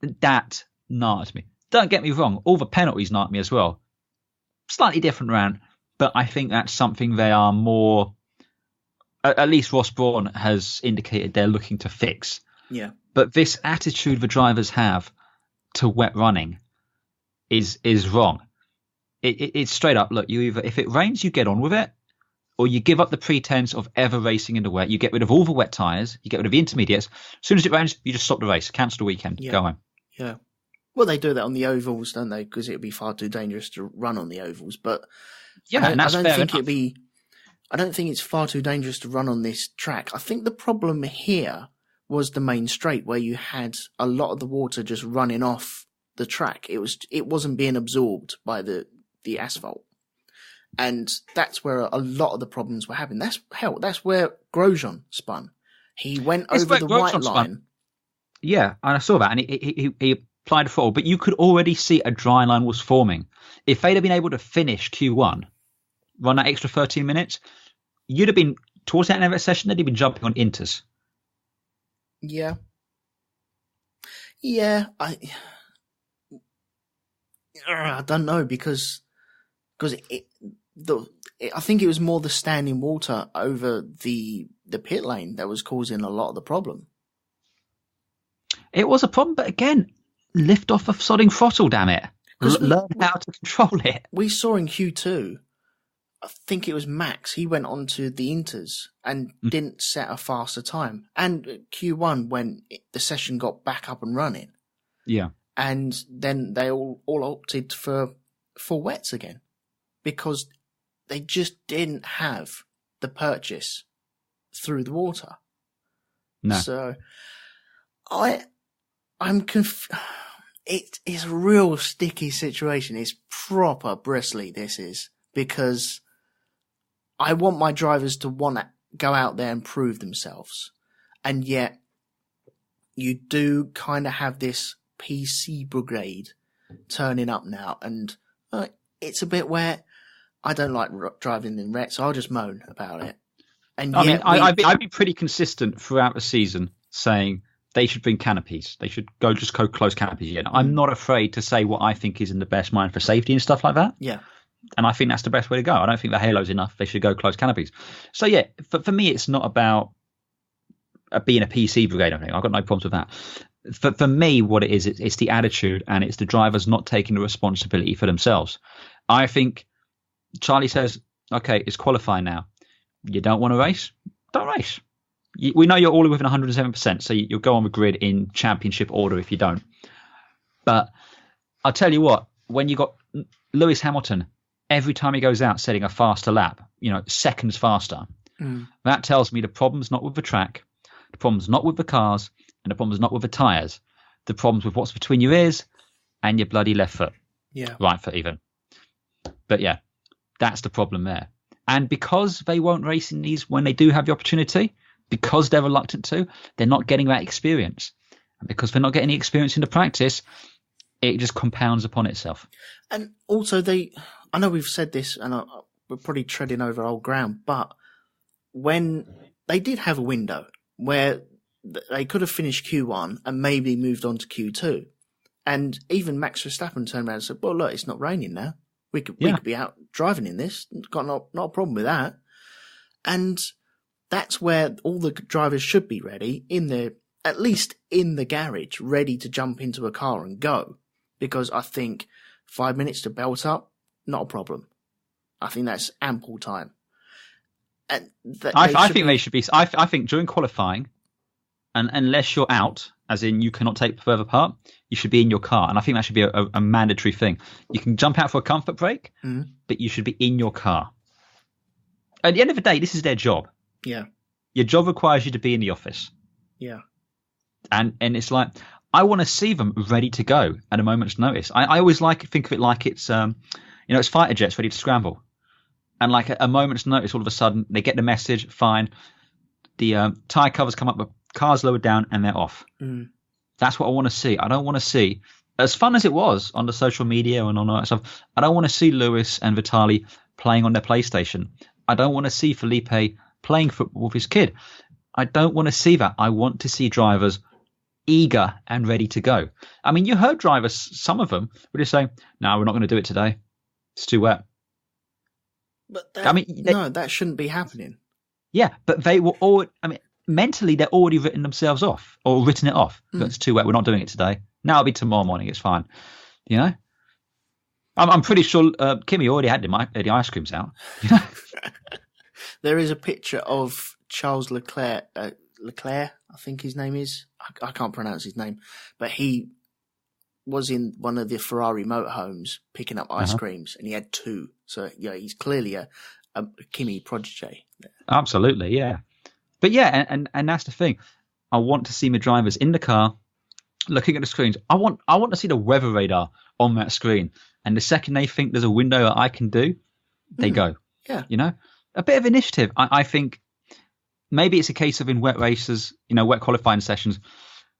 C: that gnarred me. Don't get me wrong, all the penalties gnarred me as well. Slightly different round, but I think that's something they are more. At least Ross Brawn has indicated they're looking to fix.
B: Yeah,
C: but this attitude the drivers have to wet running is wrong. It's straight up. Look, you either, if it rains, you get on with it, or you give up the pretense of ever racing in the wet. You get rid of all the wet tyres, you get rid of the intermediates. As soon as it rains, you just stop the race, cancel the weekend, go home.
B: Yeah. Well, they do that on the ovals, don't they? Because it would be far too dangerous to run on the ovals. But
C: yeah, I
B: don't think it's far too dangerous to run on this track. I think the problem here was the main straight, where you had a lot of the water just running off the track. It wasn't being absorbed by the asphalt, and that's where a lot of the problems were happening. That's where Grosjean spun. He went over the white line.
C: Yeah, and I saw that, and he applied a throttle, but you could already see a dry line was forming. If they'd have been able to finish Q1, run that extra 13 minutes, you'd have been towards the end of that session. They'd have been jumping on inters.
B: Yeah. I don't know because I think it was more the standing water over the pit lane that was causing a lot of the problem.
C: It was a problem, but again, lift off the sodding throttle, damn it. Learn how to control it.
B: We saw in Q2, I think it was Max, he went on to the inters and didn't set a faster time. And Q1, when the session got back up and running.
C: Yeah.
B: And then they all opted for wets again because they just didn't have the purchase through the water.
C: No.
B: So I'm it's a real sticky situation. It's proper bristly, this is, because I want my drivers to want to go out there and prove themselves. And yet you do kind of have this PC brigade turning up now. And it's a bit where I don't like driving in wet, so I'll just moan about it. And
C: I'd be pretty consistent throughout the season saying they should bring canopies. They should go close canopies again. I'm not afraid to say what I think is in the best mind for safety and stuff like that.
B: Yeah.
C: And I think that's the best way to go. I don't think the halo's enough. They should go close canopies. So yeah, for me, it's not about being a PC brigade. I've got no problems with that. For me, what it is, it's the attitude, and it's the drivers not taking the responsibility for themselves. I think Charlie says, okay, it's qualifying now. You don't want to race? Don't race. We know you're all within 107%, so you'll go on the grid in championship order if you don't. But I'll tell you what, when you got Lewis Hamilton, every time he goes out setting a faster lap, seconds faster, that tells me the problem's not with the track, the problem's not with the cars, and the problem's not with the tyres. The problem's with what's between your ears and your bloody left foot.
B: Yeah.
C: Right foot even. But yeah, that's the problem there. And because they won't race in these when they do have the opportunity, because they're reluctant to, they're not getting that experience. And because they're not getting the experience in the practice, it just compounds upon itself.
B: And also I know we've said this and we're probably treading over old ground, but when they did have a window where they could have finished Q1 and maybe moved on to Q2. And even Max Verstappen turned around and said, well, look, it's not raining now. We could be out driving in this. Got not a problem with that. And that's where all the drivers should be ready, at least in the garage, ready to jump into a car and go. Because I think 5 minutes to belt up, not a problem. I think that's ample time. And
C: I think they should be. I think during qualifying, and unless you're out, as in you cannot take the further part, you should be in your car. And I think that should be a mandatory thing. You can jump out for a comfort break, but you should be in your car. At the end of the day, this is their job.
B: Yeah.
C: Your job requires you to be in the office.
B: Yeah.
C: And it's like, I want to see them ready to go at a moment's notice. I always think of it like it's, it's fighter jets ready to scramble. And like a moment's notice, all of a sudden, they get the message, fine. The tyre covers come up, the car's lowered down, and they're off. That's what I want to see. I don't want to see, as fun as it was on the social media and on all that stuff, I don't want to see Lewis and Vitali playing on their PlayStation. I don't want to see Felipe playing football with his kid. I don't want to see that. I want to see drivers eager and ready to go. I mean, you heard drivers, some of them were just saying, no, we're not going to do it today. It's too wet.
B: But that shouldn't be happening.
C: Yeah, but they were all, mentally they're already written themselves off or written it off. It's too wet. We're not doing it today. Now it'll be tomorrow morning. It's fine. I'm pretty sure Kimmy already had the ice creams out.
B: There is a picture of Charles Leclerc, I think his name is. I can't pronounce his name, but he was in one of the Ferrari motorhomes picking up ice creams, and he had two. So yeah, he's clearly a Kimi prodigy.
C: Absolutely, yeah. But yeah, and that's the thing. I want to see my drivers in the car, looking at the screens. I want to see the weather radar on that screen. And the second they think there's a window that I can do, they go.
B: Yeah.
C: A bit of initiative. I think maybe it's a case of in wet races, wet qualifying sessions,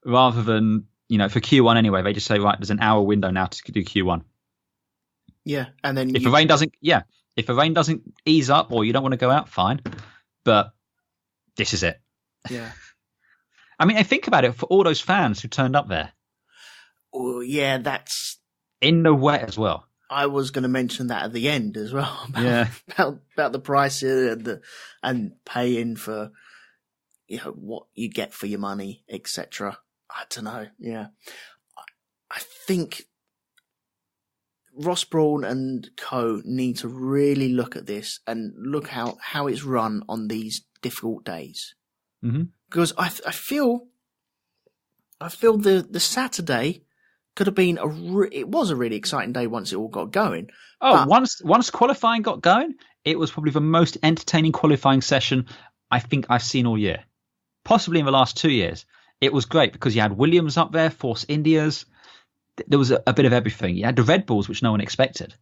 C: rather than, for Q1 anyway, they just say, right, there's an hour window now to do Q1.
B: Yeah. And then
C: if the rain doesn't ease up or you don't want to go out, fine. But this is it.
B: Yeah.
C: I think about it for all those fans who turned up there.
B: Oh, yeah, that's
C: in the wet as well.
B: I was going to mention that at the end as well. About the prices and paying for what you get for your money, etc. I don't know. Yeah, I think Ross Brawn and co need to really look at this and look how it's run on these difficult days. Because I feel the Saturday could have been it was a really exciting day once it all got going.
C: Oh, once qualifying got going, it was probably the most entertaining qualifying session I think I've seen all year, possibly in the last 2 years. It was great because you had Williams up there, Force Indias. There was a bit of everything. You had the Red Bulls, which no one expected.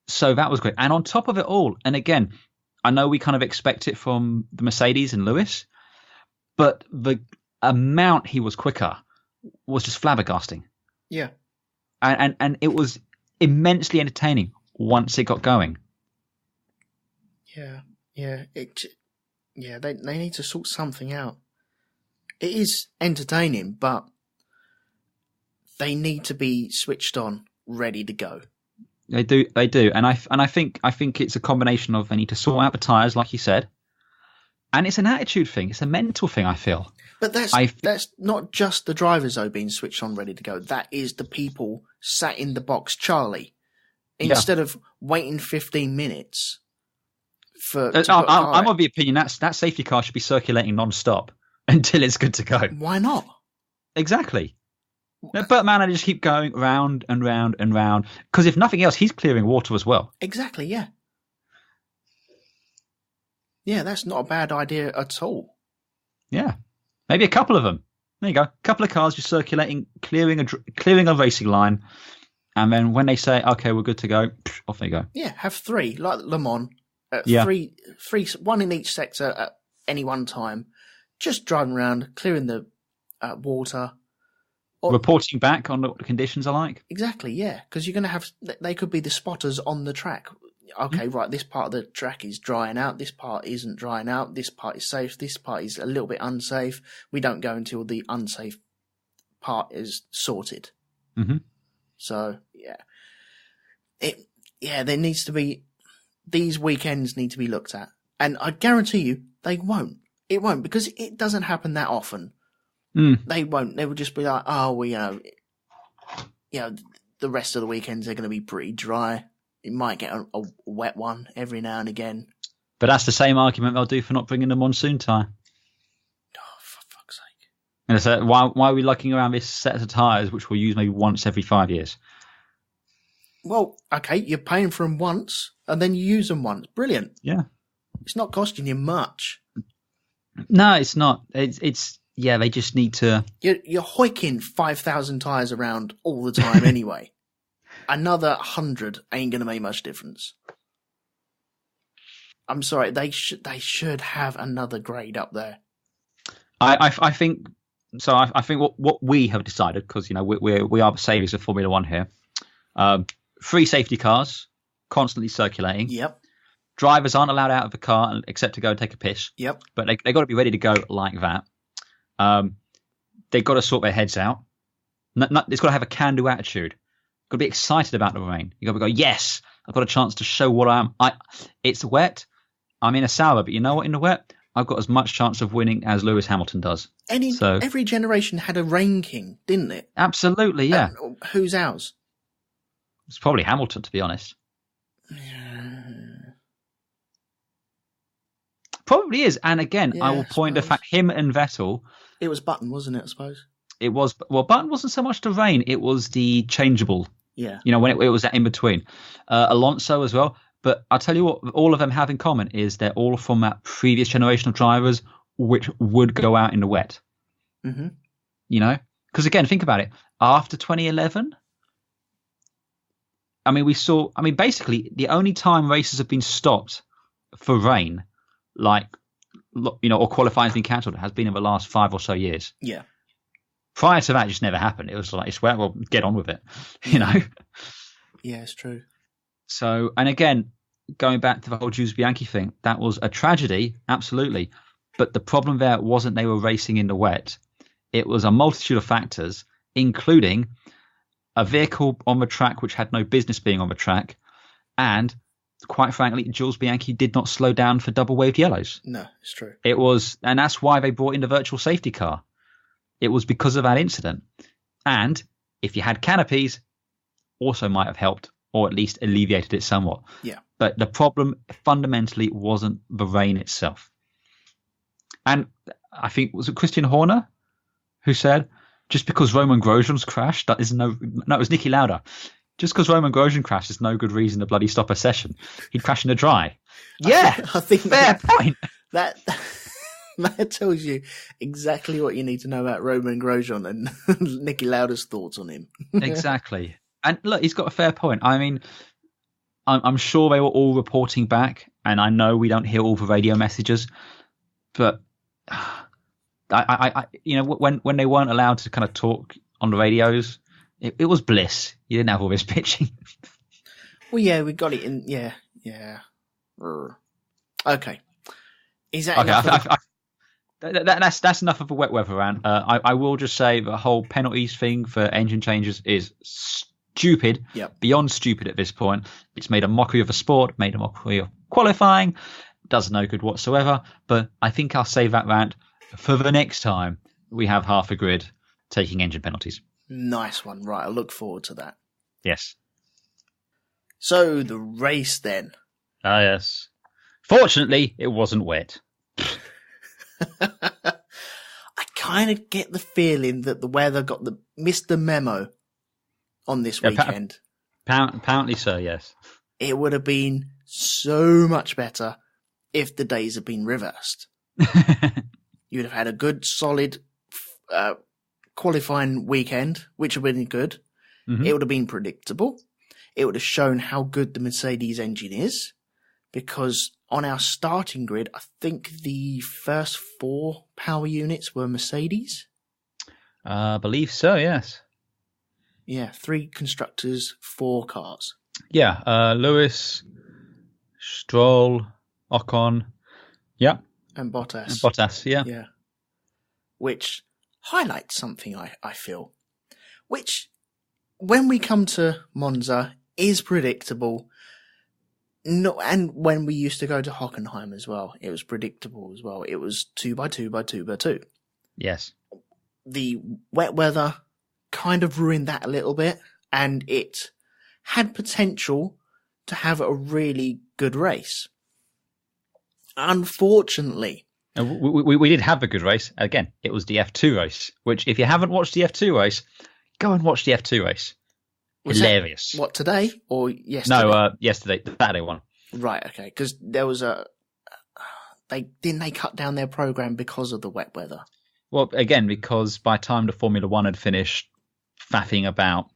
C: So that was great. And on top of it all, and again, I know we kind of expect it from the Mercedes and Lewis, but the amount he was quicker was just flabbergasting.
B: Yeah.
C: And it was immensely entertaining once it got going.
B: Yeah. Yeah. They need to sort something out. It is entertaining, but they need to be switched on, ready to go.
C: They do. And I think it's a combination of they need to sort out the tyres, like you said. And it's an attitude thing. It's a mental thing, I feel.
B: But that's not just the drivers, though, being switched on, ready to go. That is the people sat in the box, Charlie. Instead of waiting 15 minutes
C: I'm of the opinion that safety car should be circulating non-stop until it's good to go.
B: Why not?
C: Exactly. But man, I just keep going round and round and round. Because if nothing else, he's clearing water as well.
B: Exactly, yeah. Yeah, that's not a bad idea at all.
C: Yeah. Maybe a couple of them. There you go. A couple of cars just circulating, clearing a racing line. And then when they say, okay, we're good to go, off they go.
B: Yeah, have 3, like Le Mans. Three, one in each sector at any one time. Just driving around, clearing the water.
C: Reporting back on what the conditions are like.
B: Exactly, yeah. Because you're going to have, they could be the spotters on the track. Okay, right, this part of the track is drying out, this part isn't drying out, this part is safe, this part is a little bit unsafe. We don't go until the unsafe part is sorted.
C: Mm-hmm.
B: So, yeah. There needs to be, these weekends need to be looked at. And I guarantee you, they won't. It won't, because it doesn't happen that often. They won't. They will just be like, the rest of the weekends are going to be pretty dry. You might get a wet one every now and again.
C: But that's the same argument they'll do for not bringing the monsoon tyre.
B: Oh, for fuck's sake.
C: And it's why are we looking around this set of tyres which we'll use maybe once every 5 years?
B: Well, okay, you're paying for them once and then you use them once. Brilliant.
C: Yeah.
B: It's not costing you much.
C: No, it's not. It's they just need to...
B: You're hoiking 5,000 tyres around all the time anyway. Another 100 ain't going to make much difference. I'm sorry, they should have another grade up there.
C: I think so. I think what we have decided, because we are the saviours of Formula One here. 3 safety cars constantly circulating.
B: Yep.
C: Drivers aren't allowed out of the car except to go and take a piss.
B: Yep.
C: But they got to be ready to go like that. They've got to sort their heads out. It's got to have a can-do attitude. Got to be excited about the rain. You got to go, yes, I've got a chance to show what I am. It's wet. I'm in a sour, but you know what? In the wet, I've got as much chance of winning as Lewis Hamilton does.
B: Every generation had a rain king, didn't it?
C: Absolutely, yeah.
B: Who's ours?
C: It's probably Hamilton, to be honest. Probably is. And again, I will point the fact him and Vettel.
B: It was Button, wasn't it? I suppose
C: it was. Well, Button wasn't so much the rain; it was the changeable.
B: Yeah.
C: When it was that in between. Alonso as well. But I'll tell you what, all of them have in common is they're all from that previous generation of drivers, which would go out in the wet.
B: Mm-hmm.
C: Because again, think about it. After 2011. Basically, the only time races have been stopped for rain, or qualifying has been cancelled, has been in the last 5 or so years.
B: Yeah.
C: Prior to that, it just never happened. It was like, it's wet, well, get on with it,
B: Yeah, it's true.
C: So, and again, going back to the whole Jules Bianchi thing, that was a tragedy, absolutely. But the problem there wasn't they were racing in the wet. It was a multitude of factors, including a vehicle on the track which had no business being on the track, and quite frankly, Jules Bianchi did not slow down for double waved yellows.
B: No, it's true.
C: It was, and that's why they brought in the virtual safety car. It was because of that incident. And if you had canopies, also might have helped, or at least alleviated it somewhat.
B: Yeah.
C: But the problem fundamentally wasn't the rain itself. And I think, was it Christian Horner who said, just because Roman Grosjean's crashed, it was Niki Lauda. Just because Roman Grosjean crashed is no good reason to bloody stop a session. He'd crash in the dry. Yeah,
B: I think
C: fair point.
B: That tells you exactly what you need to know about Roman Grosjean and Niki Lauda's thoughts on him.
C: Exactly. And look, he's got a fair point. I mean, I'm sure they were all reporting back, and I know we don't hear all the radio messages, but when they weren't allowed to kind of talk on the radios, it was bliss. You didn't have all this pitching.
B: Well, yeah, we got it in. Yeah. Okay. Is that enough?
C: That's enough of a wet weather rant. I will just say the whole penalties thing for engine changes is stupid.
B: Yep.
C: Beyond stupid at this point. It's made a mockery of the sport, made a mockery of qualifying. Does no good whatsoever. But I think I'll save that rant for the next time. we have half a grid taking engine penalties.
B: Nice one. Right, I look forward to that.
C: Yes.
B: So, the race then.
C: Ah, yes. Fortunately, it wasn't wet.
B: I kind of get the feeling that the weather missed the memo on this weekend.
C: Apparently so, yes.
B: It would have been so much better if the days had been reversed. You'd have had a good, solid qualifying weekend, which would have been good. Mm-hmm. It would have been predictable. It would have shown how good the Mercedes engine is, because on our starting grid, I think the first 4 power units were Mercedes.
C: I believe so, yes.
B: Yeah, 3 constructors, 4 cars.
C: Yeah, Lewis, Stroll, Ocon, yeah.
B: And Bottas.
C: And Bottas, yeah.
B: Yeah. Which highlights something, I feel. Which, when we come to Monza, is predictable. No, and when we used to go to Hockenheim as well, it was predictable as well. It was 2x2x2x2.
C: Yes.
B: The wet weather kind of ruined that a little bit, and it had potential to have a really good race. Unfortunately.
C: We did have a good race. Again, it was the F2 race, which if you haven't watched the F2 race, go and watch the F2 race.
B: Was
C: hilarious.
B: That, what, today or yesterday?
C: No, yesterday, the Saturday one.
B: Right, okay, because there was they cut down their program because of the wet weather.
C: Well, again, because by the time the Formula One had finished faffing about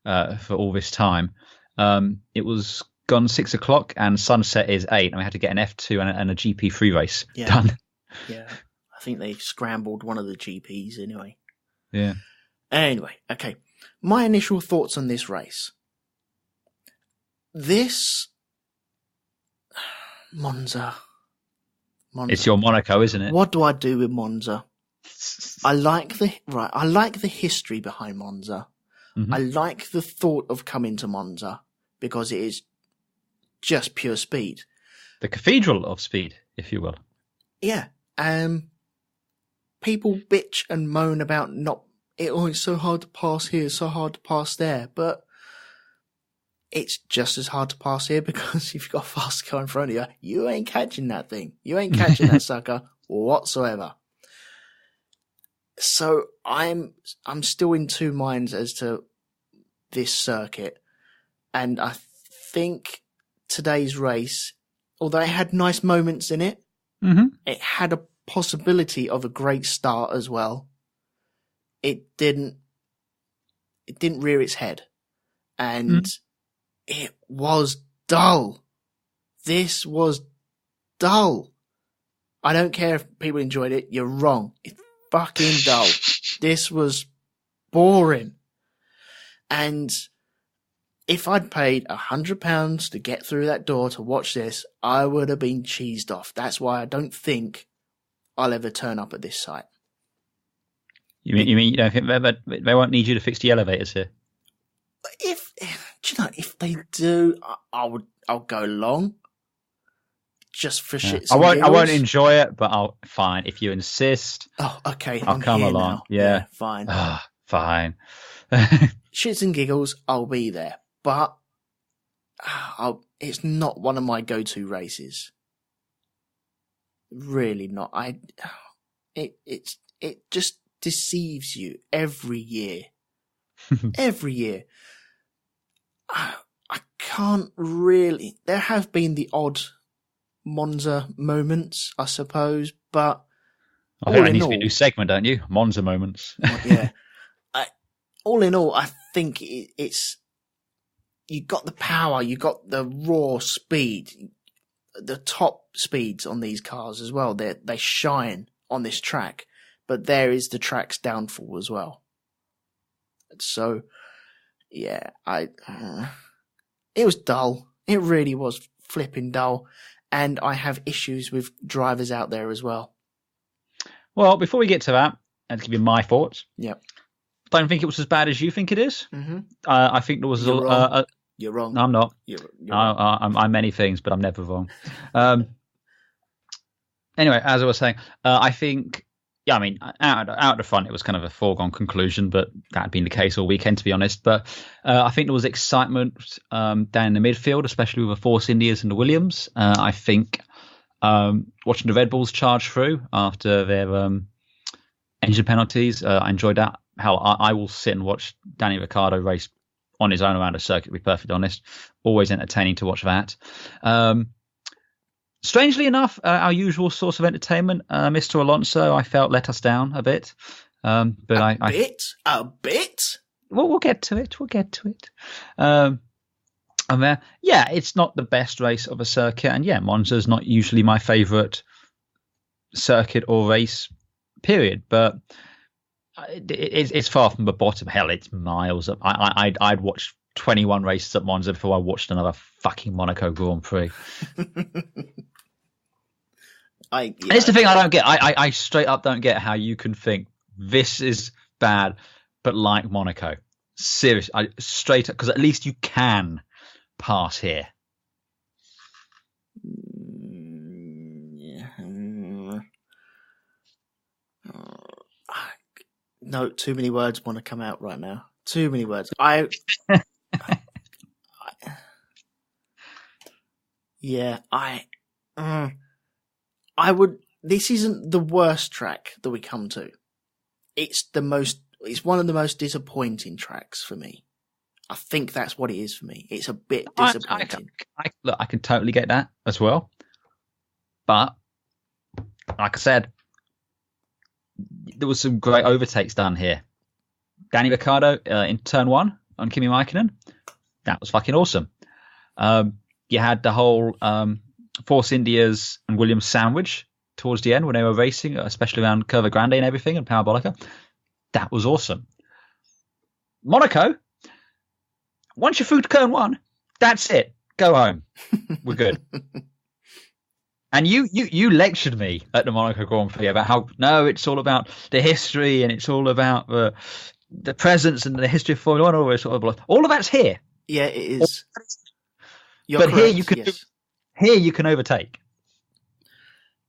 C: for all this time, it was gone 6 o'clock and sunset is 8, and we had to get an F2 and a GP3 race done.
B: Yeah, I think they scrambled one of the GPs anyway.
C: Yeah.
B: Anyway, okay. My initial thoughts on this race. This Monza.
C: It's your Monaco, isn't it?
B: What do I do with Monza? I like the history behind Monza. Mm-hmm. I like the thought of coming to Monza because it is just pure speed.
C: The cathedral of speed, if you will.
B: Yeah. People bitch and moan about it's so hard to pass here, so hard to pass there, but it's just as hard to pass here because if you've got a fast car in front of you, you ain't catching that thing. You ain't catching that sucker whatsoever. So I'm still in two minds as to this circuit, and I think today's race, although it had nice moments in it,
C: mm-hmm.
B: it had a possibility of a great start as well. It didn't rear its head, and it was dull. This was dull. I don't care if people enjoyed it. You're wrong. It's fucking dull. This was boring. And if I'd paid £100 to get through that door to watch this, I would have been cheesed off. That's why I don't think I'll ever turn up at this site.
C: You mean you don't think they won't need you to fix the elevators here?
B: If they do, I'll go along. Just for shits.
C: I won't enjoy it, but fine if you insist.
B: Oh, okay.
C: I'll come along.
B: Now.
C: Yeah,
B: fine.
C: Fine.
B: Shits and giggles, I'll be there, but it's not one of my go-to races. Really not. It just deceives you every year. Every year. I can't really. There have been the odd Monza moments, I suppose, but
C: I think that needs to be a new segment, don't you? Monza moments.
B: Yeah. All in all, I think it's you got the power, you got the raw speed, the top speeds on these cars as well. They shine on this track, but there is the track's downfall as well. So, yeah, it was dull. It really was flipping dull. And I have issues with drivers out there as well.
C: Well, before we get to that, and to give you my thoughts.
B: Yep.
C: Don't think it was as bad as you think it is.
B: Mm-hmm.
C: I think there was
B: You're wrong.
C: No, I'm not.
B: You're wrong.
C: I'm many things, but I'm never wrong. Anyway, as I was saying, I think yeah, I mean, out the front, it was kind of a foregone conclusion, but that had been the case all weekend, to be honest. But I think there was excitement down in the midfield, especially with the Force Indias and the Williams. I think watching the Red Bulls charge through after their engine penalties, I enjoyed that. Hell, I will sit and watch Danny Ricciardo race on his own around a circuit, to be perfectly honest. Always entertaining to watch that. Strangely enough, our usual source of entertainment, Mr. Alonso, I felt let us down a bit. But
B: a bit.
C: Well, we'll get to it. And yeah, it's not the best race of a circuit, and yeah, Monza's not usually my favourite circuit or race. Period. But it's far from the bottom. Hell, it's miles up. I'd watch 21 races at Monza before I watched another fucking Monaco Grand Prix. It's the thing I don't get. I straight up don't get how you can think this is bad, but like Monaco. Seriously, straight up, because at least you can pass here.
B: No, too many words want to come out right now. Too many words. I would. This isn't the worst track that we come to. It's one of the most disappointing tracks for me. I think that's what it is for me. It's a bit disappointing.
C: I can totally get that as well. But like I said, there was some great overtakes done here. Danny Ricciardo in turn 1 on Kimi Räikkönen. That was fucking awesome. You had the whole Force Indias and Williams sandwich towards the end when they were racing, especially around Curva Grande and everything and Parabolica. That was awesome. Monaco, once you're through to turn 1, that's it. Go home. We're good. And you lectured me at the Monaco Grand Prix about how, no, it's all about the history and it's all about the presence and the history of Formula 1, all this sort of all of that's here.
B: Yeah, it is.
C: But correct, here you can overtake.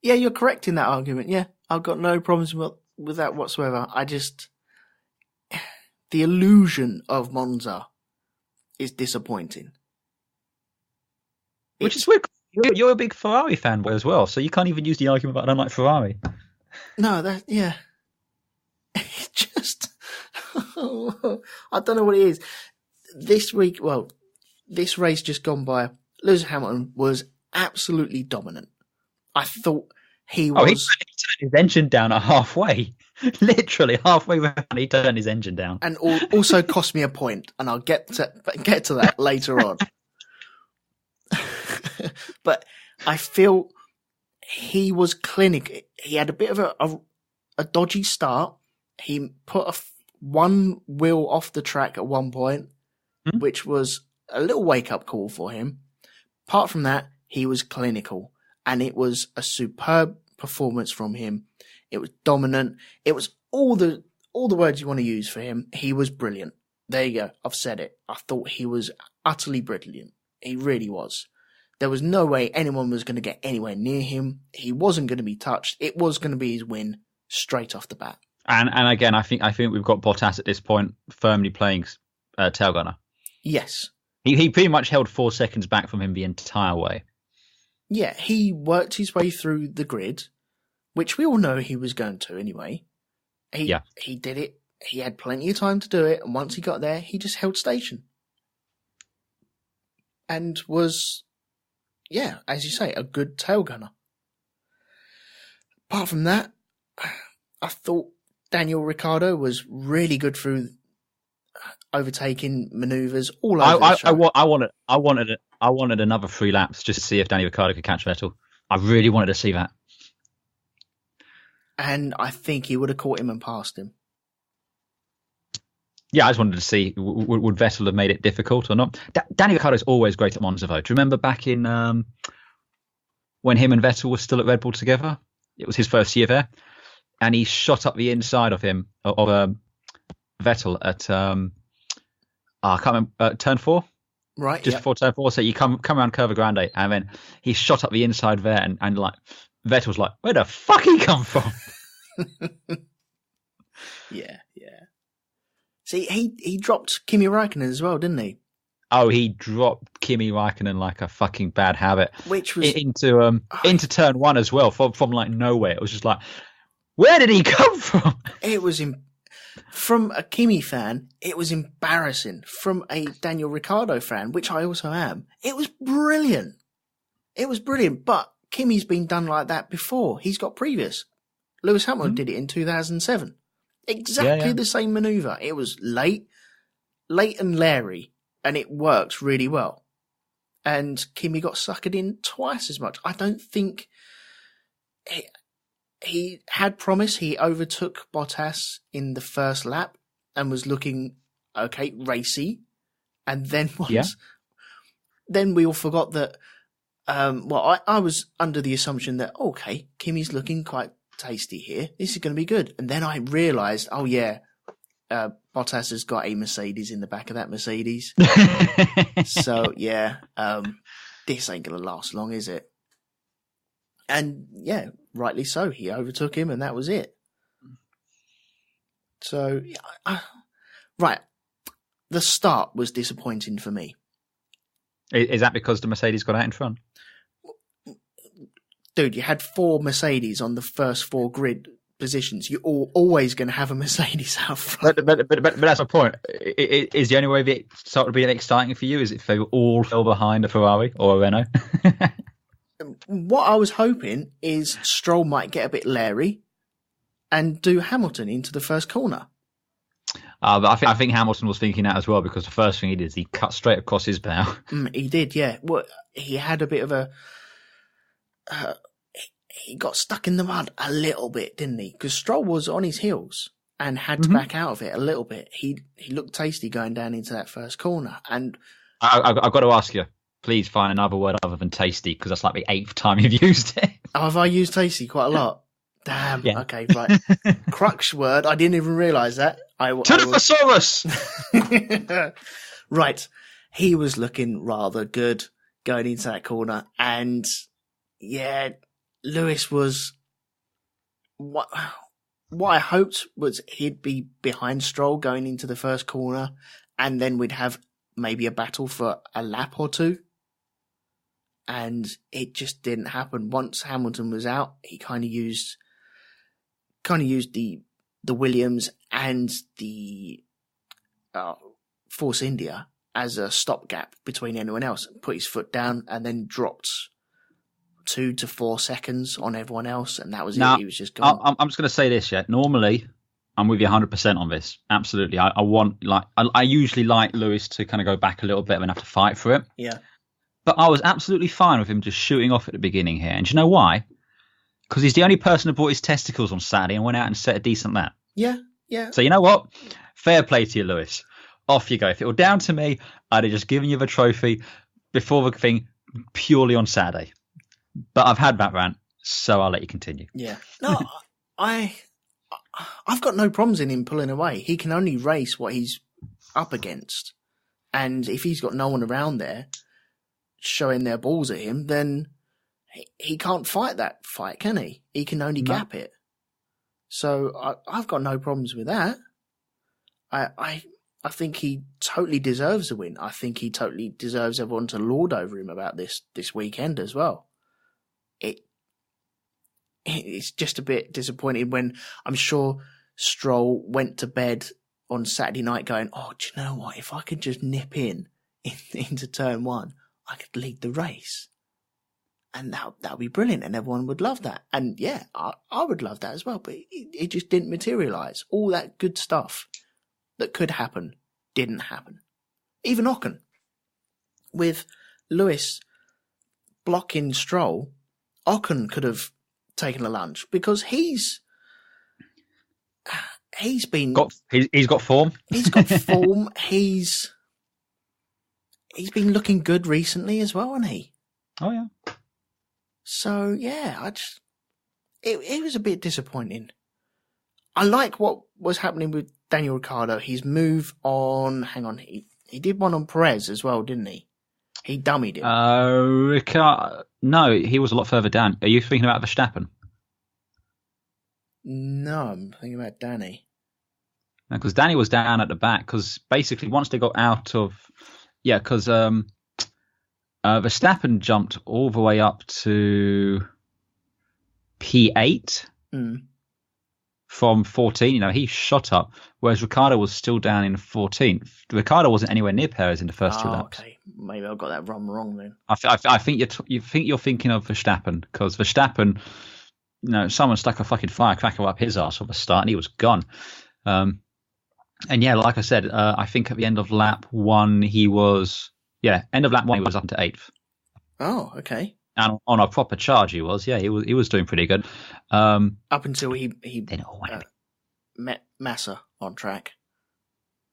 B: Yeah, you're correct in that argument. Yeah, I've got no problems with that whatsoever. The illusion of Monza is disappointing.
C: Which is weird. You're a big Ferrari fanboy as well, so you can't even use the argument about I don't like Ferrari.
B: No, yeah. It's just, I don't know what it is. This race just gone by, Lewis Hamilton was absolutely dominant. I thought he was...
C: he turned his engine down at halfway. Literally halfway around, he turned his engine down.
B: And also cost me a point, and I'll get to that later on. But I feel he was clinical. He had a bit of a dodgy start. He put one wheel off the track at one point, which was a little wake-up call for him. Apart from that, he was clinical, and it was a superb performance from him. It was dominant. It was all the words you want to use for him. He was brilliant. There you go. I've said it. I thought he was utterly brilliant. He really was. There was no way anyone was going to get anywhere near him. He wasn't going to be touched. It was going to be his win straight off the bat.
C: And again, I think we've got Bottas at this point firmly playing tail gunner.
B: Yes.
C: He pretty much held 4 seconds back from him the entire way.
B: Yeah, he worked his way through the grid, which we all know he was going to anyway. He did it. He had plenty of time to do it, and once he got there, he just held station. And was, yeah, as you say, a good tail gunner. Apart from that, I thought Daniel Ricciardo was really good through overtaking manoeuvres all over the show.
C: I wanted another 3 laps just to see if Danny Ricciardo could catch Vettel. I really wanted to see that.
B: And I think he would have caught him and passed him.
C: Yeah, I just wanted to see, would Vettel have made it difficult or not? Danny Ricciardo is always great at Monza, though. Do you remember back in when him and Vettel were still at Red Bull together? It was his first year there. And he shot up the inside of him, of Vettel at, I can't remember, turn 4?
B: Right,
C: just before turn 4. So you come around Curva Grande, and then he shot up the inside there, and like Vettel's like, where the fuck he come from?
B: Yeah. See, he dropped Kimi Räikkönen as well, didn't he?
C: Oh, he dropped Kimi Räikkönen like a fucking bad habit.
B: Which was
C: into turn one as well, from like nowhere. It was just like, where did he come from?
B: It was from a Kimi fan, it was embarrassing. From a Daniel Ricciardo fan, which I also am, it was brilliant. But Kimi's been done like that before. He's got previous. Lewis Hamilton did it in 2007. Exactly the same manoeuvre. It was late and Larry, and it works really well. And Kimi got suckered in twice as much. I don't think he had promise. He overtook Bottas in the first lap and was looking racy. And then then we all forgot that. I was under the assumption that Kimi's looking quite tasty here. This is going to be good. And then I realised, Bottas has got a Mercedes in the back of that Mercedes. So this ain't going to last long, is it? And rightly so. He overtook him, and that was it. So, right, the start was disappointing for me.
C: Is that because the Mercedes got out in front?
B: Dude, you had 4 Mercedes on the first 4 grid positions. You're always going to have a Mercedes out front.
C: But that's my point. Is the only way it started being exciting for you is if they all fell behind a Ferrari or a Renault?
B: What I was hoping is Stroll might get a bit Larry and do Hamilton into the first corner.
C: But I think Hamilton was thinking that as well, because the first thing he did is he cut straight across his bow.
B: He did, yeah. Well, he had a bit of a... he got stuck in the mud a little bit, didn't he? Because Stroll was on his heels and had to back out of it a little bit. He looked tasty going down into that first corner. And
C: I've got to ask you, please find another word other than tasty, because that's like the 8th time you've used it.
B: Oh, have I used tasty quite a lot? Damn. Yeah. Okay, right. Crux word. I didn't even realise that.
C: To the thesaurus!
B: Right. He was looking rather good going into that corner. And, Lewis was... What I hoped was he'd be behind Stroll going into the first corner, and then we'd have maybe a battle for a lap or two. And it just didn't happen. Once Hamilton was out, he kind of used the Williams and the Force India as a stopgap between anyone else. Put his foot down and then dropped 2 to 4 seconds on everyone else, and that was it. He was just gone.
C: I'm just going to say this, Normally, I'm with you 100% on this. Absolutely. I usually like Lewis to kind of go back a little bit and have to fight for it.
B: Yeah.
C: But I was absolutely fine with him just shooting off at the beginning here. And do you know why? Because he's the only person who brought his testicles on Saturday and went out and set a decent lap.
B: Yeah.
C: So you know what? Fair play to you, Lewis. Off you go. If it were down to me, I'd have just given you the trophy before the thing purely on Saturday. But I've had that rant, so I'll let you continue.
B: Yeah. No, I've got no problems in him pulling away. He can only race what he's up against. And if he's got no one around there showing their balls at him, then he can't fight that fight, can he? He can only gap it. So I've got no problems with that. I think he totally deserves a win. I think he totally deserves everyone to lord over him about this weekend as well. It's just a bit disappointing when I'm sure Stroll went to bed on Saturday night going, do you know what? If I could just nip into turn 1, I could lead the race. And that would be brilliant, and everyone would love that. And I would love that as well, but it just didn't materialise. All that good stuff that could happen didn't happen. Even Ocon, with Lewis blocking Stroll, Ocon could have taken a lunge because he's been
C: he's got form.
B: He's got form. He's been looking good recently as well, hasn't he?
C: Oh yeah.
B: So it was a bit disappointing. I like what was happening with Daniel Ricciardo. His move on. Hang on, he did one on Perez as well, didn't he? He dummied him.
C: Ricciardo. No, he was a lot further down. Are you thinking about Verstappen?
B: No, I'm thinking about Danny.
C: Because Danny was down at the back. Because basically, once they got out of, because Verstappen jumped all the way up to P8 from 14. He shot up, whereas Ricciardo was still down in 14th. Ricciardo wasn't anywhere near Perez in the first 2 laps.
B: Okay, maybe I got that wrong then.
C: I think you're thinking of Verstappen, because Verstappen, someone stuck a fucking firecracker up his arse from the start, and he was gone. And yeah, like I said, I think at the end of lap 1 he was up into 8th.
B: Oh, okay.
C: And on a proper charge he was. Yeah, he was doing pretty good.
B: Up until he met Massa on track.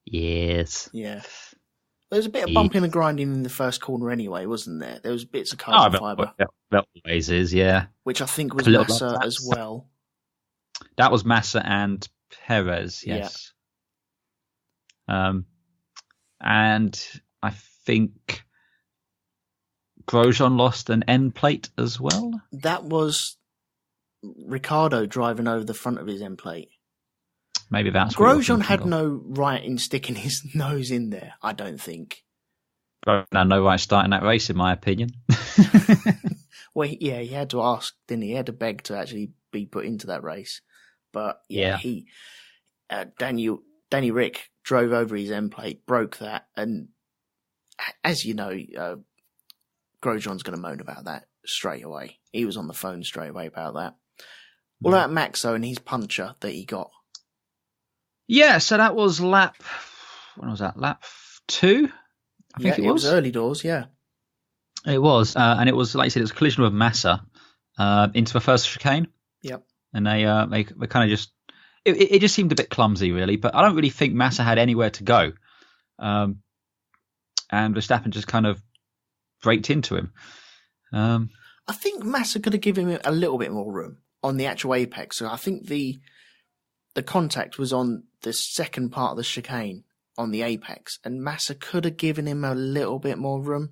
C: Yes.
B: Yeah. There was a bit of bumping and grinding in the first corner anyway, wasn't there? There was bits of carbon fibre.
C: That always is, yeah.
B: Which I think was Massa as well.
C: That was Massa and Perez, yes. Yeah. And I think Grosjean lost an end plate as well. That
B: was Ricciardo driving over the front of his end plate.
C: Maybe that's
B: Grosjean had no right in sticking his nose in there, I don't think.
C: Grosjean had no right starting that race, in my opinion.
B: Well, he had to ask, didn't he? He had to beg to actually be put into that race. But Danny Rick drove over his end plate, broke that, and as you know, Grosjean's going to moan about that straight away. He was on the phone straight away about that. What about Maxo and his puncher that he got? Yeah,
C: so that was lap 2? I think it was
B: early doors, yeah.
C: It was, and it was, like you said, it was a collision with Massa into the first chicane.
B: Yep.
C: And they kind of just, it just seemed a bit clumsy, really, but I don't really think Massa had anywhere to go. And Verstappen just kind of braked into him.
B: I think Massa could have given him a little bit more room on the actual apex. So I think the contact was on the second part of the chicane on the apex, and Massa could have given him a little bit more room.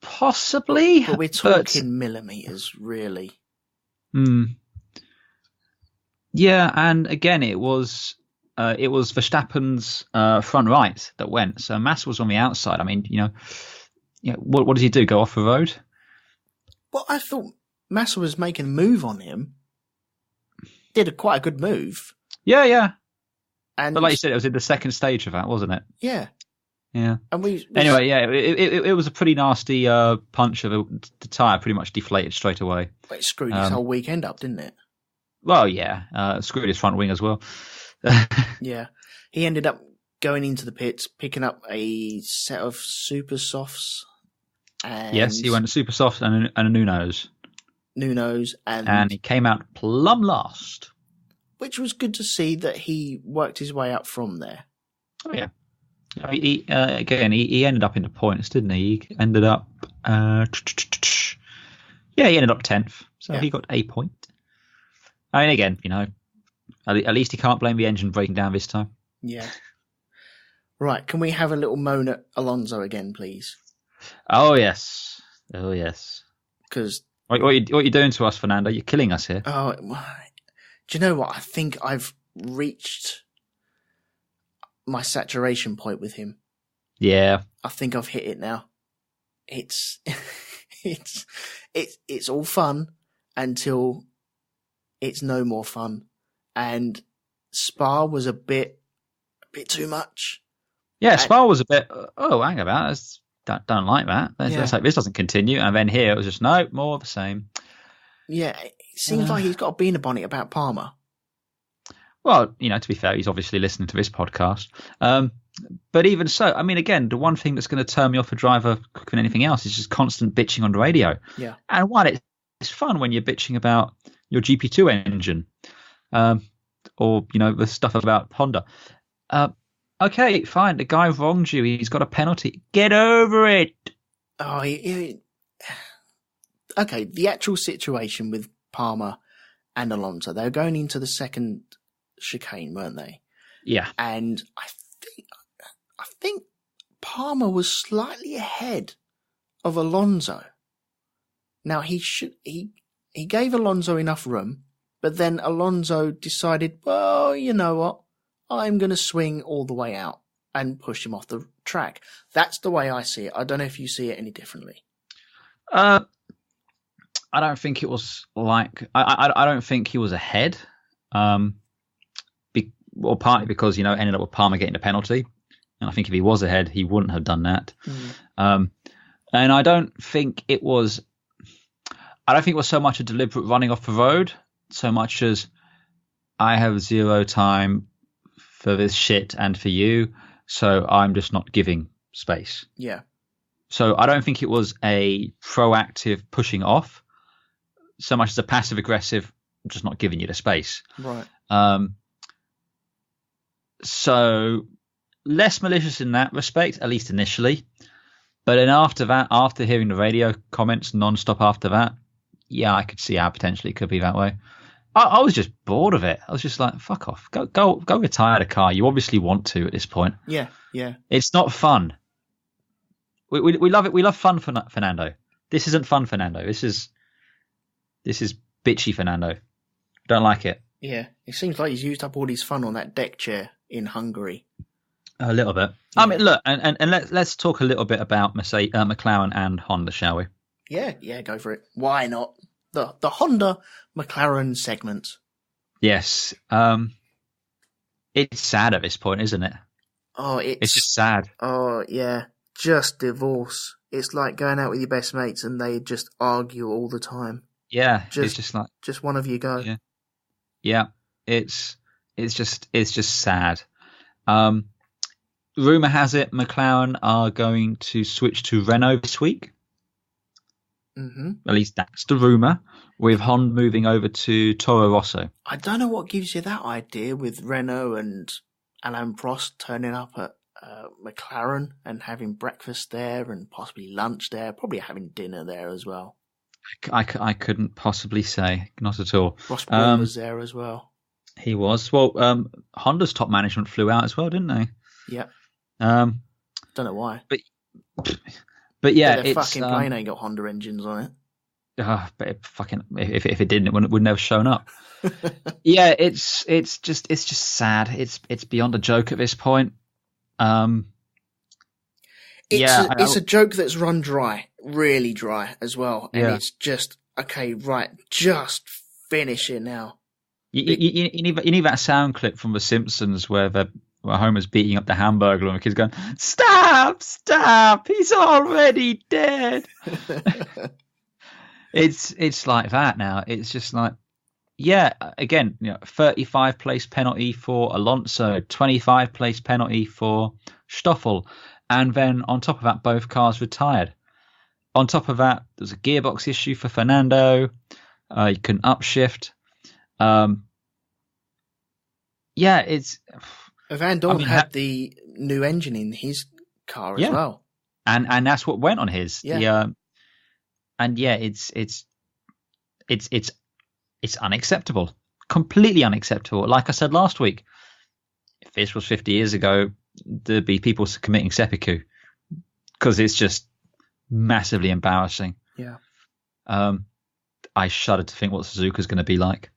C: Possibly.
B: But we're talking millimetres, really.
C: Yeah, and again, it was Verstappen's front right that went. So Massa was on the outside. I mean, what does he do? Go off the road?
B: Well, I thought Massa was making a move on him. Did quite a good move.
C: Yeah.
B: And
C: but like you said, it was in the second stage of that, wasn't it?
B: Yeah.
C: Yeah.
B: And
C: anyway, yeah, it was a pretty nasty punch of the tyre pretty much deflated straight away.
B: It screwed his whole weekend up, didn't it?
C: Well, yeah. Screwed his front wing as well.
B: Yeah. He ended up going into the pits, picking up a set of super softs.
C: Yes, he went to super soft and a new nose. And he came out plumb last.
B: Which was good to see that he worked his way up from there.
C: Oh, yeah. He ended up in the points, didn't he? He ended up... he ended up 10th. So he got a point. I mean, again, at least he can't blame the engine breaking down this time.
B: Yeah. Right, can we have a little moan at Alonso again, please?
C: Oh, yes.
B: Because...
C: What are you doing to us, Fernando? You're killing us here.
B: Oh, do you know what? I think I've reached my saturation point with him.
C: Yeah.
B: I think I've hit it now. It's all fun until it's no more fun. And Spa was a bit too much.
C: Yeah, Spa was a bit, hang about, don't like that. It's like, this doesn't continue. And then here it was just, no, more of the same.
B: Yeah, it seems like he's got a bee in a bonnet about Palmer.
C: Well, to be fair, he's obviously listening to this podcast. But even so, I mean, again, the one thing that's going to turn me off a driver quicker than anything else is just constant bitching on the radio.
B: Yeah.
C: And while it's fun when you're bitching about your GP2 engine, or, the stuff about Honda. Okay, fine. The guy wronged you. He's got a penalty. Get over it.
B: Oh, okay. The actual situation with Palmer and Alonso, they were going into the second chicane, weren't they?
C: Yeah.
B: And I think Palmer was slightly ahead of Alonso. Now he gave Alonso enough room But then Alonso decided, well, you know what? I'm going to swing all the way out and push him off the track. That's the way I see it. I don't know if you see it any differently.
C: I don't think it was like I don't think he was ahead. Well, partly because ended up with Palmer getting a penalty, and I think if he was ahead, he wouldn't have done that. And I don't think it was so much a deliberate running off the road, so much as I have zero time for this shit and for you, so I'm just not giving space.
B: Yeah.
C: So I don't think it was a proactive pushing off, so much as a passive aggressive, just not giving you the space.
B: Right.
C: So less malicious in that respect, at least initially. But then after that, after hearing the radio comments non-stop after that, yeah, I could see how potentially it could be that way. I was just bored of it. I was just like, fuck off. Go retire the car. You obviously want to at this point.
B: Yeah.
C: It's not fun. We love it. We love fun, Fernando. This isn't fun, Fernando. This is bitchy, Fernando. Don't like it.
B: Yeah. It seems like he's used up all his fun on that deck chair in Hungary.
C: A little bit. Yeah. I mean, look, and let's talk a little bit about McLaren and Honda, shall we?
B: Yeah, go for it. Why not? The Honda McLaren segment.
C: Yes. It's sad at this point, isn't it?
B: Oh,
C: it's just sad.
B: Oh, yeah. Just divorce. It's like going out with your best mates and they just argue all the time.
C: Yeah, it's just like
B: just one of you go.
C: Yeah. It's just sad. Rumor has it McLaren are going to switch to Renault this week.
B: Mm-hmm.
C: At least that's the rumor. With Honda moving over to Toro Rosso.
B: I don't know what gives you that idea with Renault and Alain Prost turning up at McLaren and having breakfast there and possibly lunch there, probably having dinner there as well.
C: I couldn't possibly say. Not at all.
B: Ross Brown was there as well.
C: He was. Well, Honda's top management flew out as well, didn't they?
B: Yeah.
C: Don't
B: know why.
C: But yeah,
B: their fucking plane ain't got Honda engines on it.
C: But if it didn't, it would never have shown up. Yeah, it's just sad. It's beyond a joke at this point.
B: It's a joke that's run dry, really dry as well, and it's just okay. Right, just finish it now.
C: You need that sound clip from The Simpsons where Homer's beating up the Hamburger and the kid's going, "Stop! He's already dead." It's like that now. It's just like, yeah, again, 35 place penalty for Alonso, 25 place penalty for Stoffel, and then on top of that, both cars retired. On top of that, there's a gearbox issue for Fernando. You couldn't upshift. It's.
B: Van Dorn had the new engine in his car as well,
C: and that's what went on his.
B: Yeah.
C: It's unacceptable, completely unacceptable. Like I said last week, if this was 50 years ago, there'd be people committing seppuku because it's just massively embarrassing.
B: Yeah.
C: I shudder to think what Suzuka's going to be like.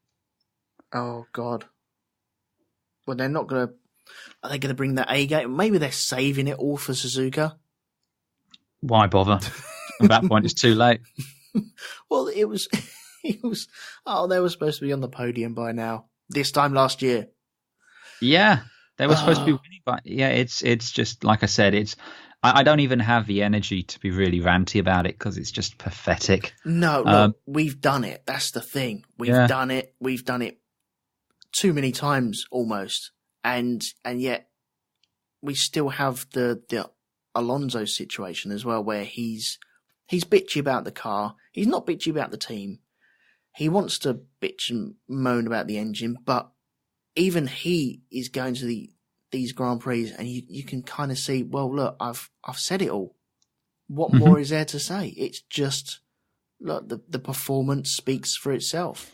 B: Oh God. Well, they're not going to. Are they going to bring that A game? Maybe they're saving it all for Suzuka.
C: Why bother? At that point, it's too late.
B: Well, it was. Oh, they were supposed to be on the podium by now. This time last year.
C: Yeah, they were supposed to be winning, but it's just like I said. I don't even have the energy to be really ranty about it because it's just pathetic.
B: No, look, we've done it. That's the thing. We've done it. We've done it too many times almost, and yet we still have the Alonso situation as well, where he's bitchy about the car. He's not bitchy about the team. He wants to bitch and moan about the engine, but even he is going to these Grand Prix, and you can kind of see, well, look, I've said it all. What more is there to say? It's just, look, the performance speaks for itself.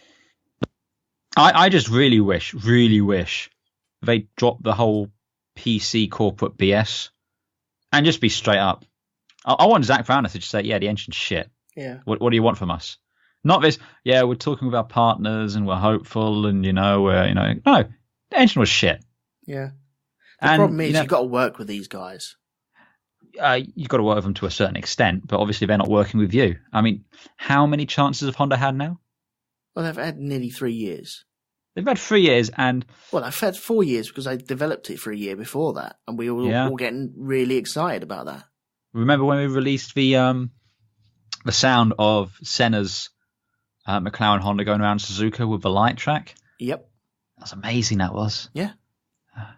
C: I just really wish they drop the whole PC corporate BS and just be straight up. I want Zach Brown to just say, yeah, the engine's shit.
B: Yeah.
C: What do you want from us? Not this. Yeah, we're talking with our partners and we're hopeful and no, the engine was shit.
B: Yeah. The problem is you've got to work with these guys.
C: You've got to work with them to a certain extent, but obviously they're not working with you. I mean, how many chances have Honda had now?
B: Well, they've had nearly 3 years.
C: They've had 3 years, and
B: well, they've had 4 years because they developed it for a year before that, and we were all getting really excited about that.
C: Remember when we released the sound of Senna's McLaren Honda going around Suzuka with the light track?
B: Yep,
C: that was amazing. That was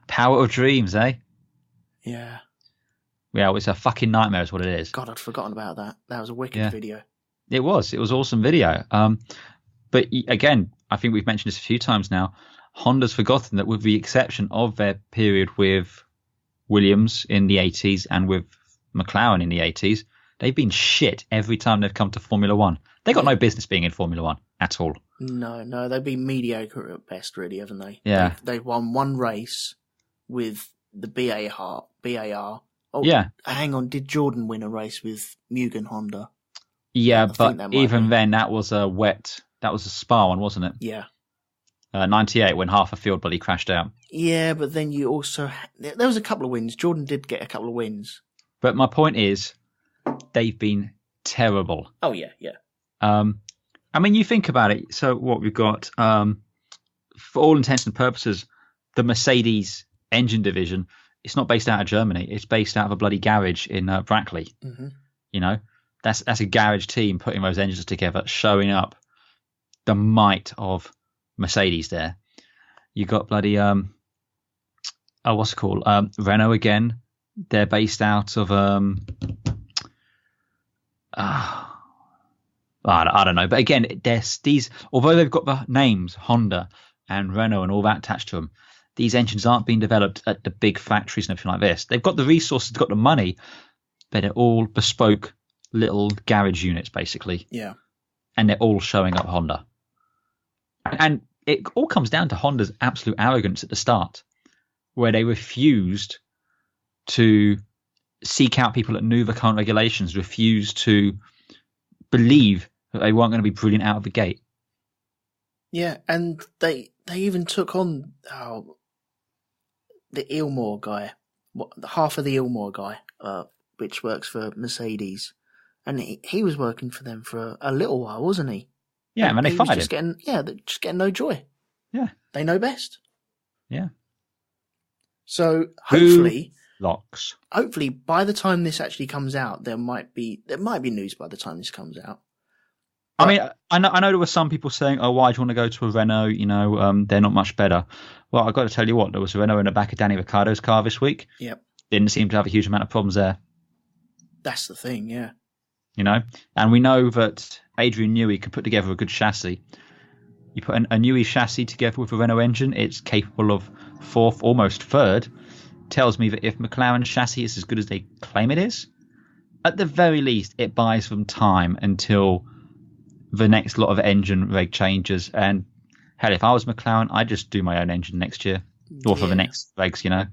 C: power of dreams, eh?
B: Yeah.
C: Yeah, it's a fucking nightmare is what it is.
B: God, I'd forgotten about that. That was a wicked video.
C: It was awesome video. But again, I think we've mentioned this a few times now. Honda's forgotten that with the exception of their period with Williams in the 80s and with McLaren in the 80s, they've been shit every time they've come to Formula One. They got no business being in Formula One at all.
B: No, they've been mediocre at best, really, haven't they?
C: Yeah.
B: They've won one race with the BAR. Oh,
C: yeah.
B: Hang on, did Jordan win a race with Mugen Honda?
C: Yeah, but even then, that was a Spa one, wasn't it?
B: Yeah.
C: 98 when half a field bloody crashed out.
B: Yeah, but then you also... There was a couple of wins. Jordan did get a couple of wins.
C: But my point is, they've been terrible.
B: Oh, yeah.
C: I mean, you think about it. So what we've got, for all intents and purposes, the Mercedes engine division, it's not based out of Germany. It's based out of a bloody garage in Brackley. Mm-hmm. That's a garage team putting those engines together, showing up the might of Mercedes there. You got bloody what's it called? Renault again. They're based out of I don't know. But again, there's these, although they've got the names Honda and Renault and all that attached to them, these engines aren't being developed at the big factories and everything like this. They've got the resources, they've got the money, but they're all bespoke little garage units, basically.
B: Yeah.
C: And they're all showing up Honda. And it all comes down to Honda's absolute arrogance at the start, where they refused to seek out people that knew the current regulations, refused to believe that they weren't going to be brilliant out of the gate.
B: Yeah, and they even took on the Ilmore guy, half of the Ilmore guy, which works for Mercedes, and he was working for them for a little while, wasn't he?
C: Yeah, and they fired
B: him. They're just getting no joy.
C: Yeah,
B: they know best.
C: Yeah. So
B: hopefully,
C: hopefully
B: by the time this actually comes out, there might be news by the time this comes out.
C: I mean, I know there were some people saying, "Oh, why do you want to go to a Renault? They're not much better." Well, I've got to tell you what, there was a Renault in the back of Danny Ricciardo's car this week.
B: Yep.
C: Didn't seem to have a huge amount of problems there.
B: That's the thing, yeah.
C: And we know that Adrian Newey can put together a good chassis. You put a Newey chassis together with a Renault engine, it's capable of fourth, almost third. Tells me that if McLaren's chassis is as good as they claim it is, at the very least, it buys them time until the next lot of engine reg changes. And hell, if I was McLaren, I'd just do my own engine next year, or for the next regs,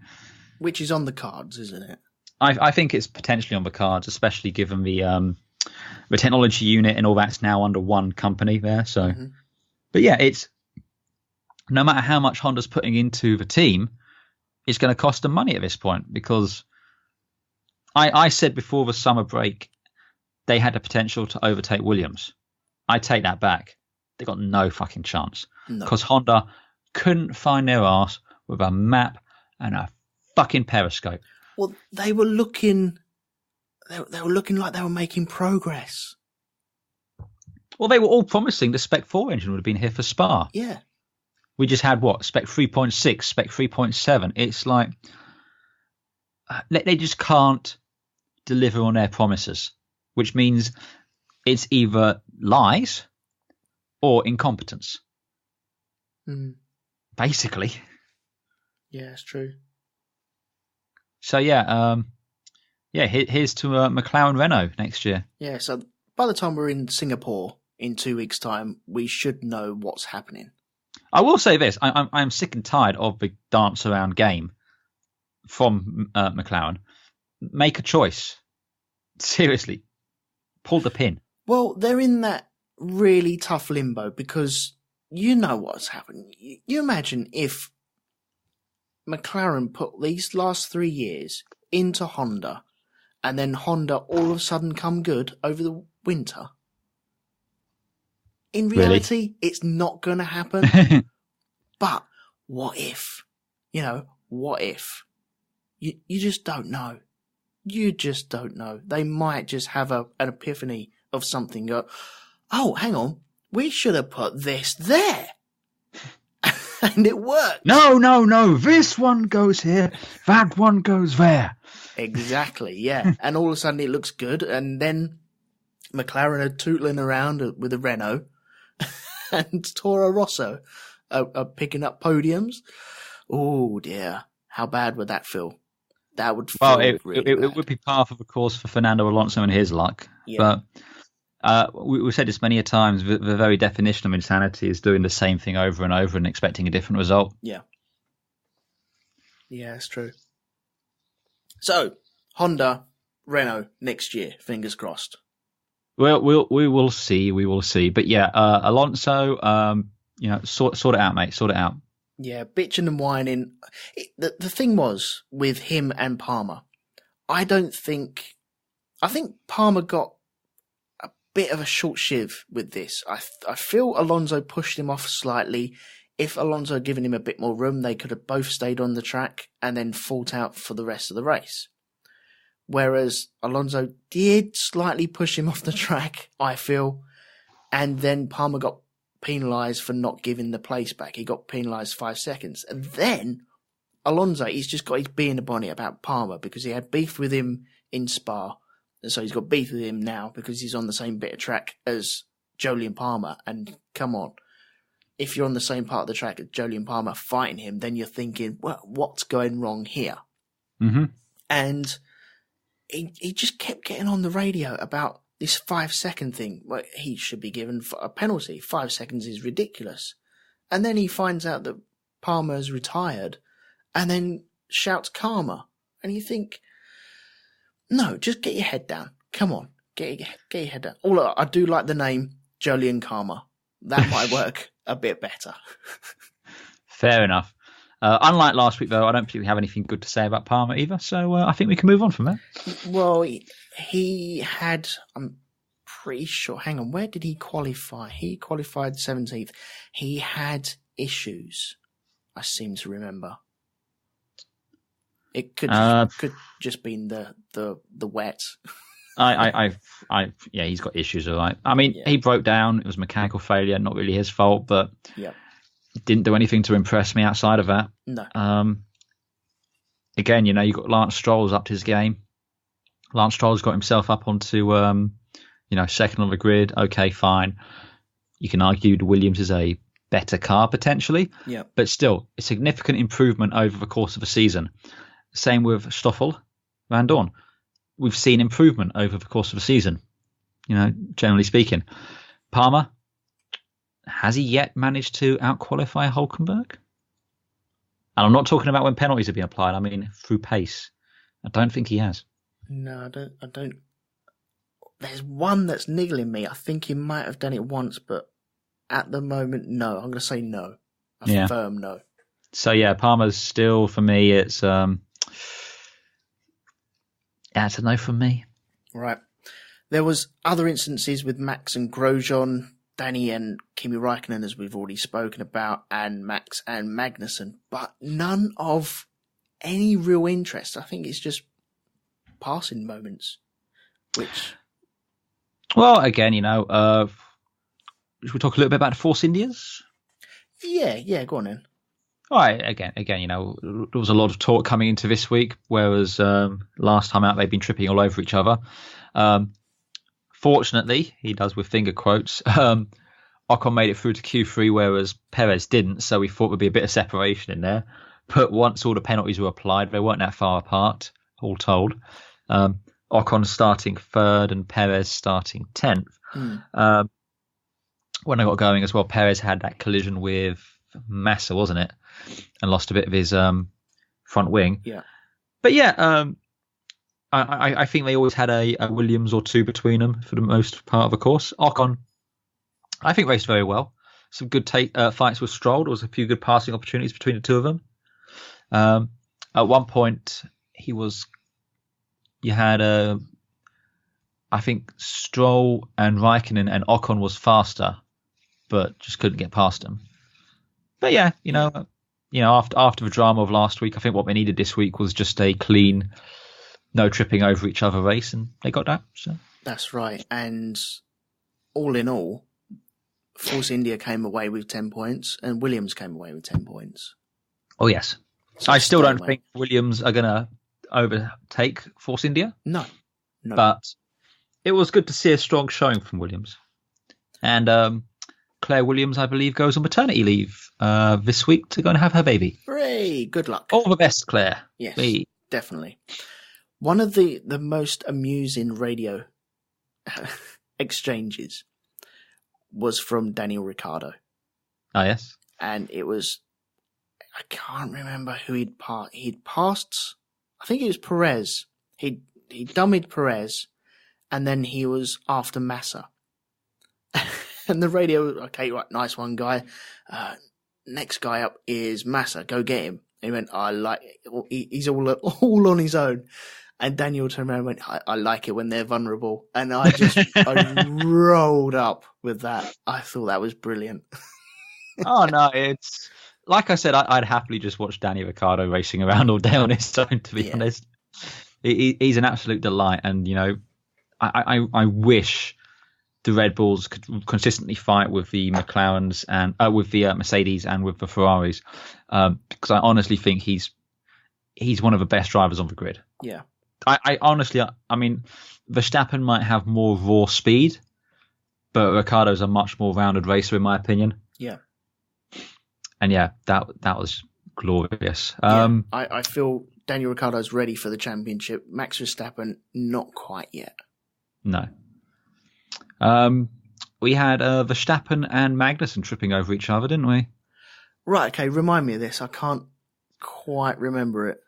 B: Which is on the cards, isn't it?
C: I think it's potentially on the cards, especially given the technology unit and all that's now under one company there. So, But yeah, it's no matter how much Honda's putting into the team, it's going to cost them money at this point, because I said before the summer break they had the potential to overtake Williams. I take that back. They got no fucking chance, because Honda couldn't find their arse with a map and a fucking periscope.
B: Well, they were looking. They were looking like they were making progress.
C: Well, they were all promising the Spec 4 engine would have been here for Spa.
B: Yeah.
C: We just had Spec 3.6, Spec 3.7. It's like they just can't deliver on their promises, which means it's either lies or incompetence. Basically.
B: Yeah, it's true.
C: So here's to McLaren Renault next year.
B: Yeah, so by the time we're in Singapore in 2 weeks' time, we should know what's happening.
C: I will say this: I'm sick and tired of the dance around game from McLaren. Make a choice. Seriously, pull the pin.
B: Well, they're in that really tough limbo because you know what's happened. You imagine if McLaren put these last 3 years into Honda and then Honda all of a sudden come good over the winter. In reality, it's not going to happen. But what if? What if? You just don't know. You just don't know. They might just have an epiphany of something. Go, oh, hang on. We should have put this there. And it worked.
C: No. This one goes here. That one goes there.
B: Exactly, yeah. And all of a sudden it looks good. And then McLaren are tootling around with a Renault. And Toro Rosso are picking up podiums. Oh, dear. How bad would that feel? That would feel really bad.
C: It would be par of a course for Fernando Alonso and his luck.
B: Yeah.
C: But we've said this many a times, the very definition of insanity is doing the same thing over and over and expecting a different result.
B: Yeah. Yeah, that's true. So, Honda, Renault next year, fingers crossed.
C: Well, we will see. But yeah, Alonso, sort it out, mate. Sort it out.
B: Yeah, bitching and whining. The thing was with him and Palmer, I think Palmer got a bit of a short shiv with this. I feel Alonso pushed him off slightly. If Alonso had given him a bit more room, they could have both stayed on the track and then fought out for the rest of the race. Whereas Alonso did slightly push him off the track, I feel, and then Palmer got penalised for not giving the place back. He got penalised 5 seconds. And then Alonso, he's just got his bee in the bonnet about Palmer because he had beef with him in Spa. And so he's got beef with him now because he's on the same bit of track as Jolyon Palmer. And come on, if you're on the same part of the track as Jolyon Palmer fighting him, then you're thinking, well, what's going wrong here?
C: Mm-hmm.
B: And he just kept getting on the radio about this 5 second thing. Well, he should be given a penalty. 5 seconds is ridiculous. And then he finds out that Palmer's retired and then shouts karma. And you think, no, just get your head down. Come on, get your head down. Although I do like the name Jolyon Karma. That might work a bit better.
C: Fair enough. Unlike last week, though, I don't particularly have anything good to say about Palmer either, so I think we can move on from that.
B: Well, he had, I'm pretty sure, hang on, where did he qualify? He qualified 17th. He had issues, I seem to remember. It could just been the wet.
C: Yeah, he's got issues, all right. I mean, He broke down. It was mechanical failure, not really his fault, but didn't do anything to impress me outside of that.
B: No.
C: Again, you got Lance Stroll's up to his game. Lance Stroll's got himself up onto, second on the grid. Okay, fine. You can argue the Williams is a better car potentially, but still a significant improvement over the course of a season. Same with Stoffel, Van Dorn. We've seen improvement over the course of a season, generally speaking. Palmer, has he yet managed to out-qualify Hülkenberg? And I'm not talking about when penalties have been applied. I mean, through pace. I don't think he has.
B: No, I don't. There's one that's niggling me. I think he might have done it once, but at the moment, no. I'm going to say no. A firm no.
C: So, Palmer's still, for me, it's a no from me.
B: Right. There was other instances with Max and Grosjean, Danny and Kimi Räikkönen, as we've already spoken about, and Max and Magnussen, but none of any real interest. I think it's just passing moments, which...
C: Well, again, should we talk a little bit about the Force Indias?
B: Yeah, go on then.
C: All right, again, there was a lot of talk coming into this week, whereas last time out they've been tripping all over each other. Fortunately, he does with finger quotes, Ocon made it through to Q3, whereas Perez didn't, so we thought there'd be a bit of separation in there. But once all the penalties were applied, they weren't that far apart, all told. Ocon starting third and Perez starting 10th. When I got going as well, Perez had that collision with Massa, wasn't it? And lost a bit of his front wing.
B: Yeah.
C: But I think they always had a Williams or two between them for the most part of the course. Ocon I think raced very well. Some good fights with Stroll. There was a few good passing opportunities between the two of them. At one point, you had I think Stroll and Raikkonen and Ocon was faster, but just couldn't get past them. But yeah, after the drama of last week, I think what we needed this week was just a clean, no tripping over each other race, and they got that. So
B: that's right. And all in all, Force India came away with 10 points, and Williams came away with 10 points.
C: Oh yes, so I still don't think Williams are going to overtake Force India.
B: No.
C: But it was good to see a strong showing from Williams. And Claire Williams, I believe, goes on maternity leave this week to go and have her baby.
B: Hooray! Good luck.
C: All the best, Claire.
B: Yes, definitely. One of the most amusing radio exchanges was from Daniel Ricciardo.
C: Oh, yes.
B: And it was, I can't remember who he'd passed, I think it was Perez. He dummied Perez, and then he was after Massa. And the radio, okay, right, nice one, guy. Next guy up is Massa. Go get him. He went, he's all on his own. And Daniel turned around and went, I like it when they're vulnerable. And I rolled up with that. I thought that was brilliant.
C: Oh, no, it's like I said, I'd happily just watch Danny Ricciardo racing around all day on his own, to be honest. He's an absolute delight. And, I wish the Red Bulls could consistently fight with the McLarens and with the Mercedes and with the Ferraris, because I honestly think he's one of the best drivers on the grid.
B: Yeah.
C: I honestly, Verstappen might have more raw speed, but Ricciardo's a much more rounded racer, in my opinion.
B: Yeah.
C: And yeah, that was glorious.
B: I feel Daniel Ricciardo's ready for the championship. Max Verstappen, not quite yet.
C: No. We had Verstappen and Magnussen tripping over each other, didn't we?
B: Right, okay, remind me of this. I can't quite remember it.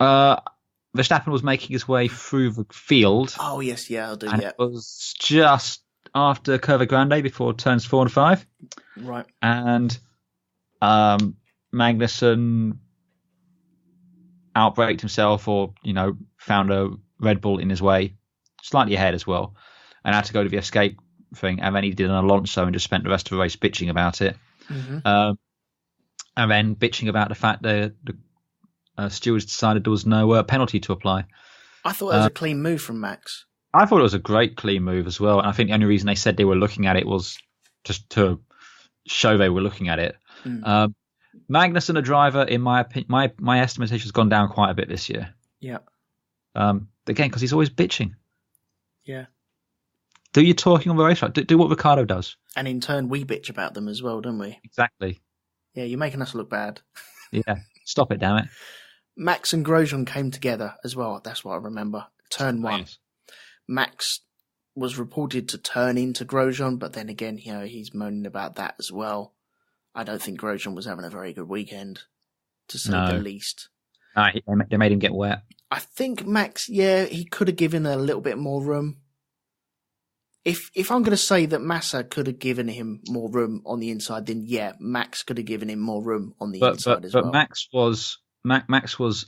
C: Verstappen was making his way through the field.
B: Oh, yes, yeah, I'll do,
C: and it was just after Curva Grande before turns 4 and 5.
B: Right.
C: And Magnussen outbraked himself or, found a Red Bull in his way, slightly ahead as well, and had to go to the escape thing. And then he did an Alonso and just spent the rest of the race bitching about it.
B: Mm-hmm.
C: And then bitching about the fact that the stewards decided there was no penalty to apply.
B: I thought it was a clean move from Max.
C: I thought it was a great clean move as well. And I think the only reason they said they were looking at it was just to show they were looking at it.
B: Mm.
C: Magnussen, a driver, in my opinion, my estimation has gone down quite a bit this year.
B: Yeah.
C: Again, because he's always bitching.
B: Yeah.
C: Do your talking on the racetrack. Do what Ricciardo does.
B: And in turn, we bitch about them as well, don't we?
C: Exactly.
B: Yeah, you're making us look bad.
C: Yeah. Stop it, damn it.
B: Max and Grosjean came together as well. That's what I remember. Turn 1.
C: Yes.
B: Max was reported to turn into Grosjean, but then again, he's moaning about that as well. I don't think Grosjean was having a very good weekend, to say the least.
C: They made him get wet.
B: I think Max, he could have given a little bit more room. If I'm going to say that Massa could have given him more room on the inside, then Max could have given him more room on the inside as well.
C: But Max was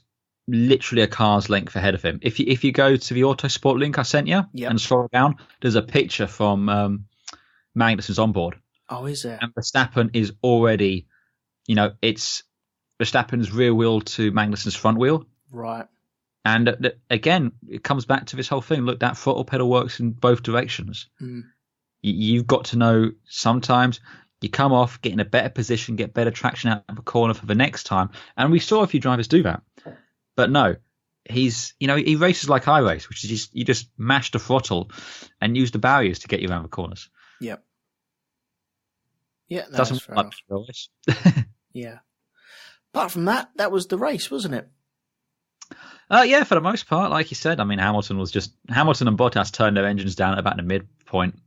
C: literally a car's length ahead of him. If you go to the Autosport link I sent you and scroll down, there's a picture from Magnussen's onboard.
B: Oh, is there?
C: And Verstappen is already, it's Verstappen's rear wheel to Magnussen's front wheel.
B: Right.
C: And again, it comes back to this whole thing. Look, that throttle pedal works in both directions.
B: Mm.
C: You've got to know sometimes you come off, get in a better position, get better traction out of the corner for the next time. And we saw a few drivers do that. But no, he races like I race, which is you just mash the throttle and use the barriers to get you around the corners.
B: Yep. Yeah, no,
C: doesn't
B: fair
C: like
B: enough. Yeah. Apart from that, that was the race, wasn't it?
C: Yeah, for the most part, like you said. I mean, Hamilton and Bottas turned their engines down at about the midpoint,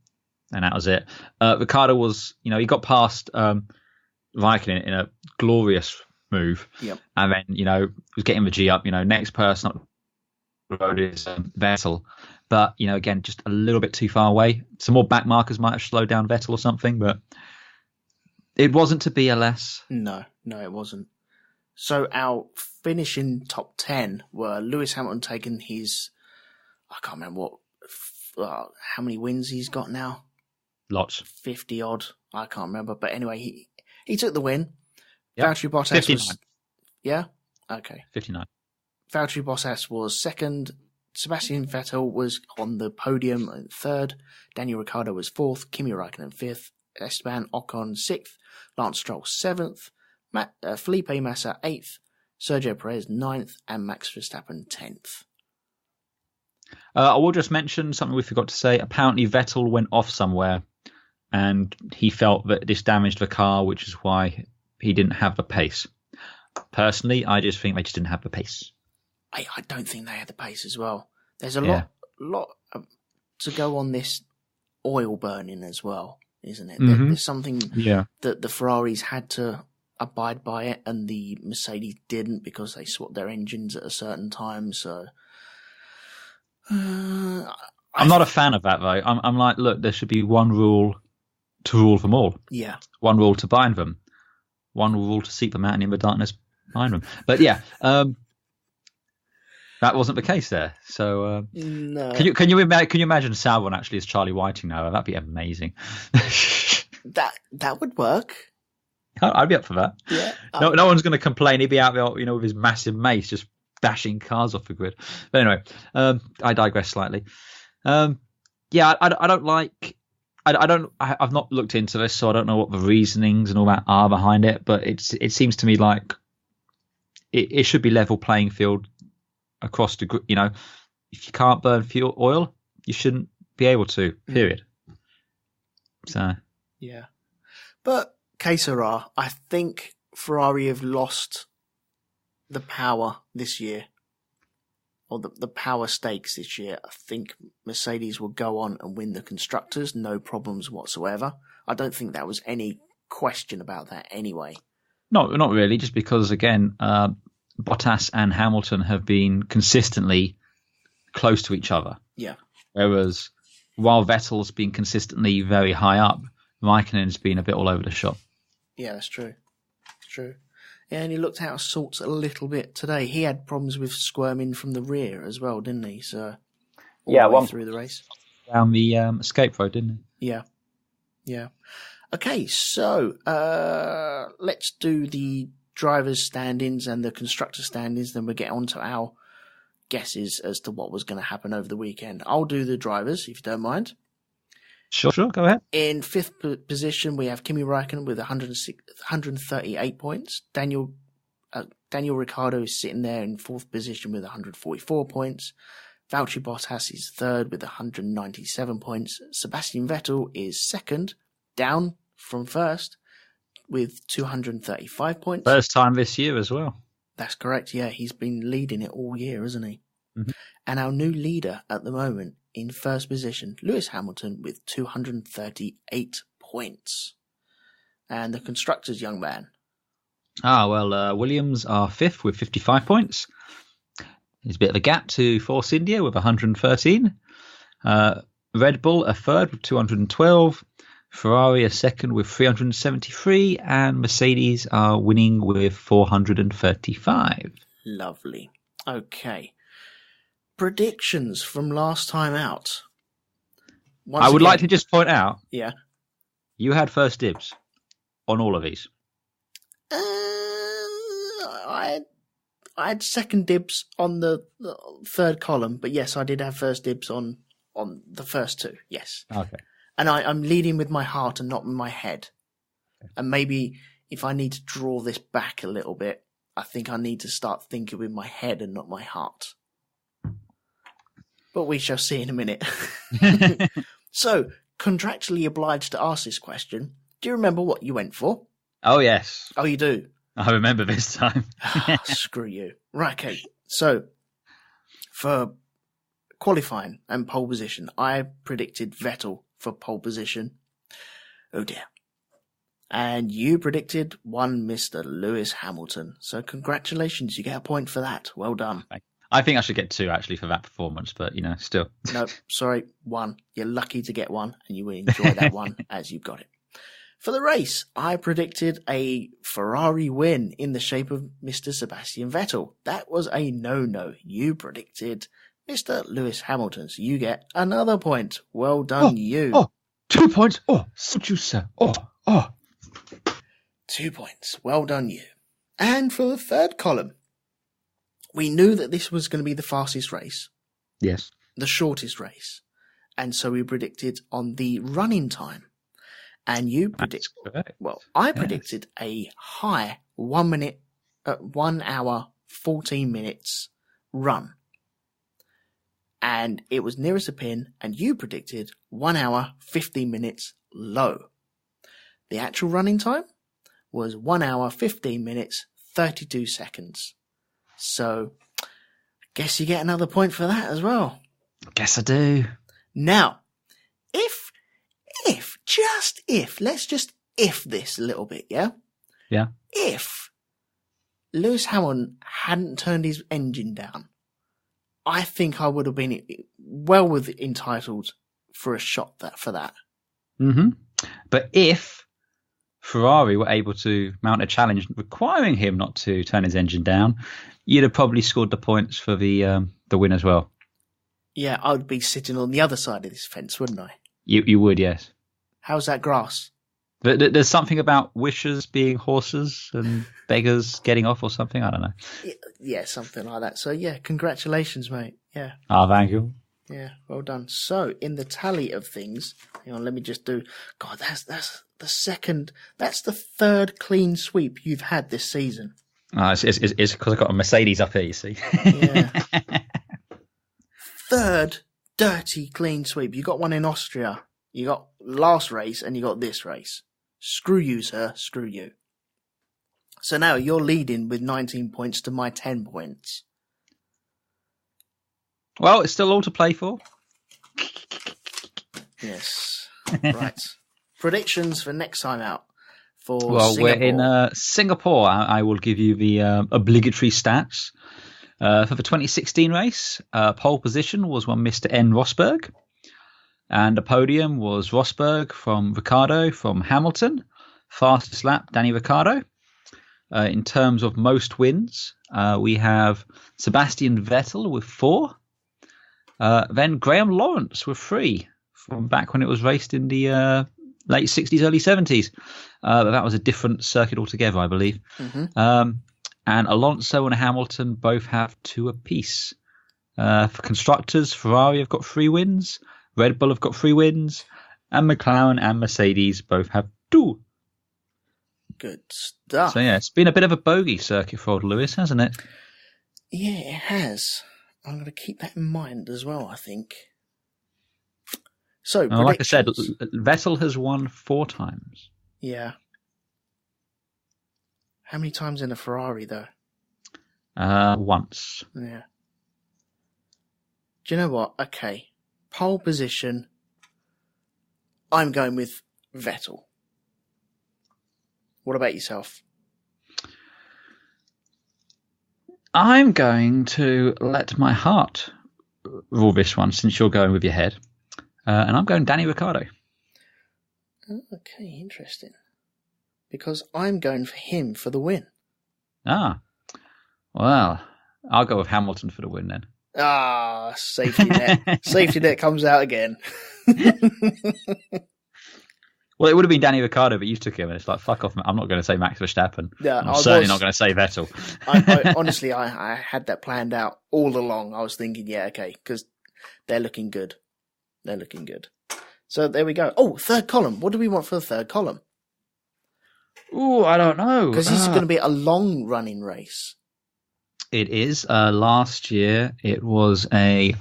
C: and that was it. Ricciardo was, he got past Raikkonen in a glorious move, and then was getting the G up. Next person up the road is Vettel, But, again, just a little bit too far away. Some more back markers might have slowed down Vettel or something, but it wasn't to be, alas.
B: No, it wasn't. So our finishing top 10 were Lewis Hamilton taking his, I can't remember how many wins he's got now.
C: Lots.
B: 50 odd. I can't remember. But anyway, he took the win.
C: Yep.
B: Valtteri Bottas
C: 59.
B: was... Yeah? Okay.
C: 59.
B: Valtteri Bottas was second. Sebastian Vettel was on the podium in third. Daniel Ricciardo was fourth. Kimi Räikkönen fifth. Esteban Ocon sixth. Lance Stroll seventh. Felipe Massa 8th, Sergio Perez 9th, and Max Verstappen 10th.
C: I will just mention something we forgot to say. Apparently Vettel went off somewhere and he felt that this damaged the car, which is why he didn't have the pace. Personally, I just think they just didn't have the pace.
B: I don't think they had the pace as well. There's a lot to go on this oil burning as well, isn't it?
C: Mm-hmm.
B: There's something that the Ferraris had to abide by it, and the Mercedes didn't because they swapped their engines at a certain time. So
C: I'm not a fan of that, though. I'm like, look, there should be one rule to rule them all.
B: Yeah.
C: One rule to bind them. One rule to seek them out and in the darkness behind them. But yeah, that wasn't the case there. So
B: no.
C: Can you imagine Sauron actually as Charlie Whiting now? That'd be amazing.
B: That would work.
C: I'd be up for that.
B: Yeah.
C: No one's going to complain. He'd be out there, with his massive mace, just bashing cars off the grid. But anyway, I digress slightly. I don't like. I've not looked into this, so I don't know what the reasonings and all that are behind it. But it seems to me like it should be level playing field across the. If you can't burn fuel oil, you shouldn't be able to. Period. So.
B: Yeah, but. Que sera, I think Ferrari have lost the power this year, or the power stakes this year. I think Mercedes will go on and win the Constructors, no problems whatsoever. I don't think there was any question about that anyway.
C: No, not really, just because, again, Bottas and Hamilton have been consistently close to each other.
B: Yeah.
C: Whereas, while Vettel's been consistently very high up, Raikkonen's been a bit all over the shop.
B: Yeah, that's true. It's true. Yeah, and he looked out of sorts a little bit today. He had problems with squirming from the rear as well, didn't he? So, through the race.
C: Down the escape road, didn't he?
B: Yeah. Okay, so let's do the drivers' standings and the constructor standings. Then we'll get on to our guesses as to what was going to happen over the weekend. I'll do the drivers, if you don't mind.
C: Sure, go ahead.
B: In fifth position, we have Kimi Räikkönen with 138 points. Daniel Ricciardo is sitting there in fourth position with 144 points. Valtteri Bottas is third with 197 points. Sebastian Vettel is second, down from first, with 235 points.
C: First time this year as well.
B: That's correct, yeah. He's been leading it all year, hasn't he?
C: Mm-hmm.
B: And our new leader at the moment, in first position, Lewis Hamilton with 238 points. And the constructors, young man.
C: Williams are fifth with 55 points. There's a bit of a gap to Force India with 113. Red Bull are third with 212. Ferrari are second with 373. And Mercedes are winning with 435.
B: Lovely. Okay. Predictions from last time out.
C: I would like to just point out.
B: Yeah.
C: You had first dibs on all of these.
B: I had second dibs on the third column, but yes, I did have first dibs on the first two. Yes.
C: Okay.
B: And I'm leading with my heart and not with my head. Okay. And maybe if I need to draw this back a little bit, I think I need to start thinking with my head and not my heart. But we shall see in a minute. So, contractually obliged to ask this question. Do you remember what you went for?
C: Oh, yes.
B: Oh, you do?
C: I remember this time.
B: Screw you. Right, okay. So, for qualifying and pole position, I predicted Vettel for pole position. Oh, dear. And you predicted one Mr. Lewis Hamilton. So, congratulations. You get a point for that. Well done.
C: I think I should get 2 actually for that performance, but still.
B: No, sorry, 1. You're lucky to get 1, and you will enjoy that one as you got it. For the race, I predicted a Ferrari win in the shape of Mr. Sebastian Vettel. That was a no-no. You predicted Mr. Lewis Hamilton, so you get another point. Well done, you.
C: Oh, 2 points. Oh, such you, sir. Oh.
B: 2 points. Well done, you. And for the third column, we knew that this was going to be the fastest race.
C: Yes.
B: The shortest race. And so we predicted on the running time. And you predicted, I predicted a high 1 hour, 14 minutes run. And it was nearest a pin, and you predicted 1 hour, 15 minutes low. The actual running time was 1 hour, 15 minutes, 32 seconds. So, I guess you get another point for that as well.
C: Guess I do.
B: Now, let's just if this a little bit, yeah?
C: Yeah.
B: If Lewis Hamilton hadn't turned his engine down, I think I would have been well entitled for a shot for that.
C: Mm-hmm. But if Ferrari were able to mount a challenge requiring him not to turn his engine down, you'd have probably scored the points for the win as well.
B: Yeah, I would be sitting on the other side of this fence, wouldn't I?
C: You would, yes.
B: How's that grass?
C: There's something about wishers being horses and beggars getting off or something. I don't know.
B: Yeah, something like that. So, yeah, congratulations, mate. Yeah.
C: Thank you.
B: Yeah, well done. So, in the tally of things, hang on, let me just do... God, that's the second... That's the third clean sweep you've had this season.
C: It's because I've got a Mercedes up here, you see.
B: Yeah. Third dirty clean sweep. You got one in Austria. You got last race and you got this race. Screw you, sir. Screw you. So now you're leading with 19 points to my 10 points.
C: Well, it's still all to play for.
B: Yes. Right. Predictions for next time out.
C: Well,
B: Singapore.
C: we're in Singapore. I will give you the obligatory stats. For the 2016 race, pole position was one Mr. N. Rosberg. And the podium was Rosberg from Ricciardo from Hamilton. Fastest lap, Danny Ricciardo. In terms of most wins, we have Sebastian Vettel with 4. Then Graham Lawrence with 3 from back when it was raced in the late 60s, early 70s. But that was a different circuit altogether, I believe. Mm-hmm. And Alonso and Hamilton both have 2 apiece. For constructors, Ferrari have got 3 wins. Red Bull have got 3 wins. And McLaren and Mercedes both have 2.
B: Good stuff.
C: So, yeah, it's been a bit of a bogey circuit for old Lewis, hasn't it?
B: Yeah, it has. I'm going to keep that in mind as well, I think. So,
C: like I said, Vettel has won 4 times.
B: Yeah. How many times in a Ferrari, though?
C: Once.
B: Yeah. Do you know what? Okay. Pole position. I'm going with Vettel. What about yourself?
C: I'm going to let my heart rule this one, since you're going with your head. And I'm going Danny Ricciardo.
B: Okay, interesting. Because I'm going for him for the win.
C: Well, I'll go with Hamilton for the win then.
B: Safety net. Safety net comes out again.
C: Well, it would have been Danny Ricciardo, but you took him, and it's like, fuck off. I'm not going to say Max Verstappen. Yeah, I'm certainly not going to say Vettel.
B: Honestly, I had that planned out all along. I was thinking, yeah, okay, because they're looking good. They're looking good. So there we go. Oh, third column. What do we want for the third column?
C: Ooh, I don't know.
B: Because this is going to be a long-running race.
C: It is. Last year, it was a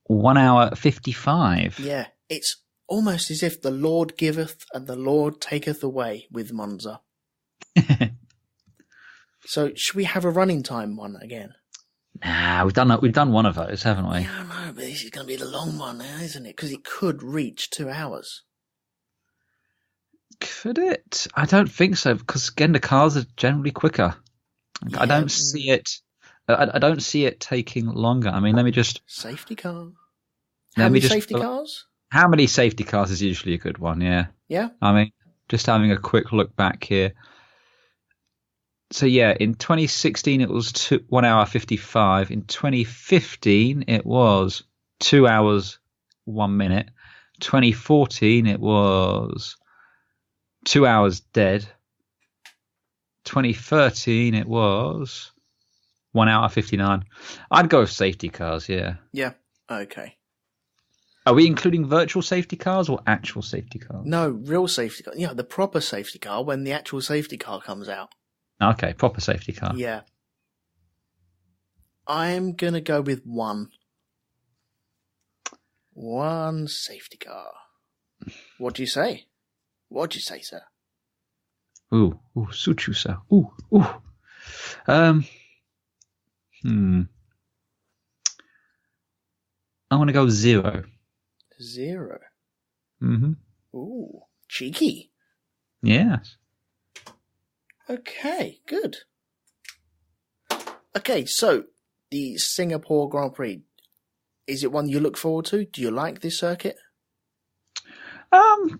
C: 1 hour 55.
B: Yeah, it's almost as if the Lord giveth and the Lord taketh away with Monza. So, should we have a running time one again?
C: Nah, we've done one of those, haven't we?
B: Yeah, I know, but this is going to be the long one now, isn't it? Because it could reach 2 hours.
C: Could it? I don't think so, because again, the cars are generally quicker. Yeah. I don't see it I don't see it taking longer. I mean, let me just
B: Safety car.
C: let
B: How
C: me
B: many
C: just
B: safety cars?
C: how many safety cars is usually a good one? Yeah.
B: Yeah.
C: I mean, just having a quick look back here. So yeah, in 2016 it was 1 hour 55. In 2015 it was 2 hours 1 minute. 2014 it was 2 hours dead. 2013 it was 1 hour 59. I'd go with safety cars. Yeah.
B: Yeah. Okay.
C: Are we including virtual safety cars or actual safety cars?
B: No, real safety car. Yeah, the proper safety car when the actual safety car comes out.
C: Okay, proper safety car.
B: Yeah. I'm going to go with one. One safety car. What do you say? What do you say, sir?
C: Ooh, suit you, sir. Ooh. I want to go 0.
B: 0.
C: Mm-hmm.
B: Ooh, cheeky.
C: Yes.
B: Okay, good. Okay, so the Singapore Grand Prix, is it one you look forward to? Do you like this circuit?
C: I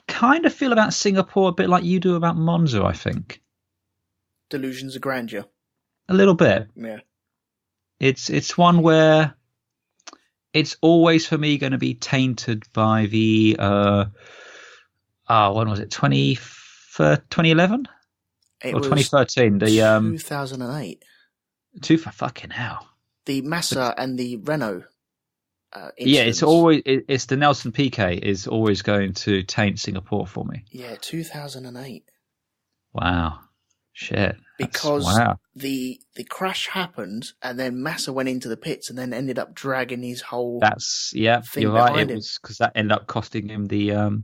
C: kind of feel about Singapore a bit like you do about Monza, I think.
B: Delusions of grandeur.
C: A little bit.
B: Yeah.
C: It's one where it's always for me going to be tainted by the when was it? 2011 or 2013? The
B: 2008.
C: Fucking hell.
B: The Massa and the Renault.
C: Yeah, it's the Nelson Piquet is always going to taint Singapore for me.
B: Yeah, 2008.
C: Wow. Shit.
B: Because the crash happened and then Massa went into the pits and then ended up dragging his whole
C: thing you're right. It was because that ended up costing him the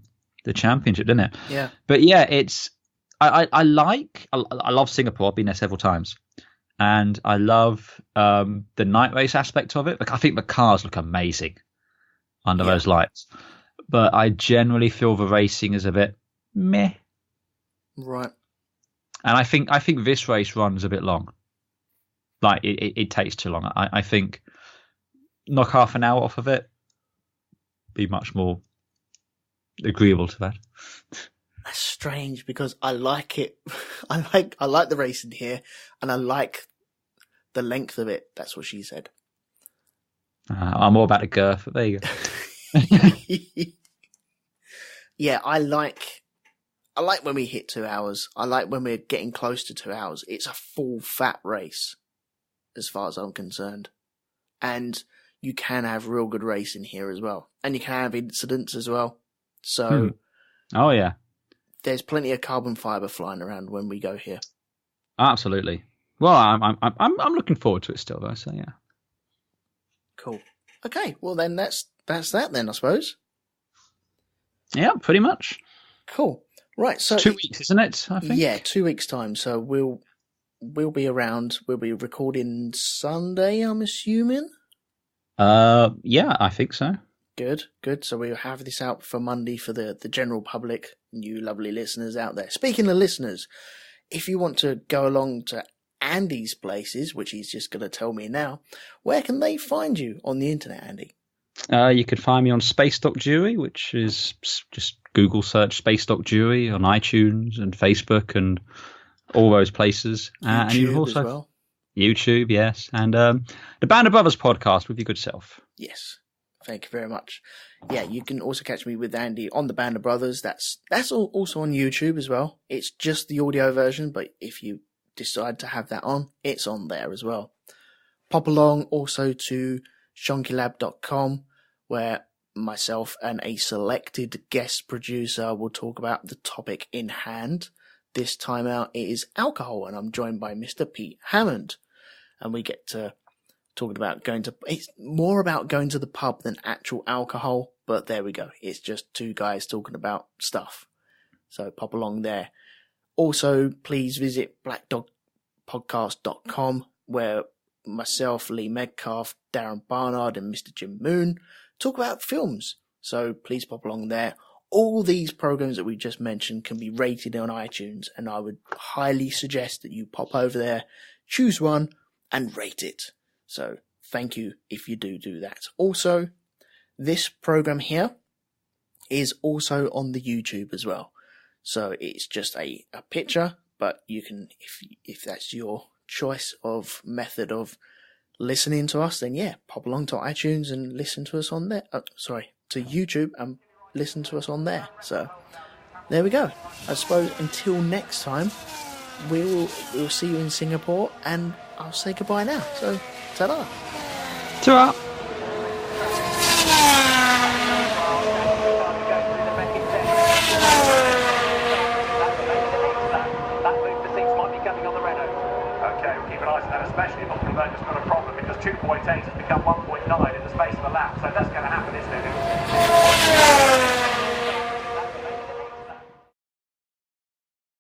C: championship, didn't it?
B: Yeah.
C: But yeah, I love Singapore. I've been there several times. And I love the night race aspect of it. I think the cars look amazing under those lights. But I generally feel the racing is a bit meh.
B: Right.
C: And I think this race runs a bit long. Like it takes too long. I think knock half an hour off of it, be much more agreeable to that.
B: That's strange because I like it. I like the racing here, and I like the length of it. That's what she said.
C: I'm more about the girth, but there you go.
B: Yeah, I like when we hit 2 hours. I like when we're getting close to 2 hours. It's a full fat race, as far as I'm concerned, and you can have real good racing here as well, and you can have incidents as well. So,
C: oh yeah.
B: There's plenty of carbon fiber flying around when we go here.
C: Absolutely. Well, I'm looking forward to it still, though. So yeah.
B: Cool. Okay. Well, then that's that. Then I suppose.
C: Yeah, pretty much.
B: Cool. Right. So
C: 2 weeks, isn't it? I think.
B: Yeah, 2 weeks time. So we'll be around. We'll be recording Sunday, I'm assuming.
C: Yeah, I think so.
B: Good. So we'll have this out for Monday for the general public, you lovely listeners out there. Speaking of listeners, if you want to go along to Andy's places, which he's just going to tell me now, where can they find you on the internet, Andy?
C: You can find me on Space Dock Jury, which is just Google search Space Dock Jury on iTunes and Facebook and all those places.
B: YouTube, and you also, as well.
C: YouTube, yes. And the Band of Brothers podcast with your good self.
B: Yes. Thank you very much. Yeah, you can also catch me with Andy on the Band of Brothers. That's also on YouTube as well. It's just the audio version, but if you decide to have that on, it's on there as well. Pop along also to shonkylab.com, where myself and a selected guest producer will talk about the topic in hand. This time out, it is alcohol, and I'm joined by Mr. Pete Hammond. And we get to talking about it's more about going to the pub than actual alcohol, but there we go. It's just two guys talking about stuff. So pop along there. Also, please visit blackdogpodcast.com, where myself, Lee Metcalf, Darren Barnard, and Mr. Jim Moon talk about films. So please pop along there. All these programs that we just mentioned can be rated on iTunes, and I would highly suggest that you pop over there, choose one and rate it. So thank you if you do that. Also, this program here is also on the YouTube as well. So it's just a picture, but you can, if that's your choice of method of listening to us, then yeah, pop along to iTunes and listen to us on there. To YouTube and listen to us on there. So there we go. I suppose until next time, we'll see you in Singapore, and I'll say goodbye now. So ta-da.
C: Ta-ra.
A: Especially if October's got a problem, because 2.8 has become 1.9 in the space of a lap, so that's going to happen, isn't it?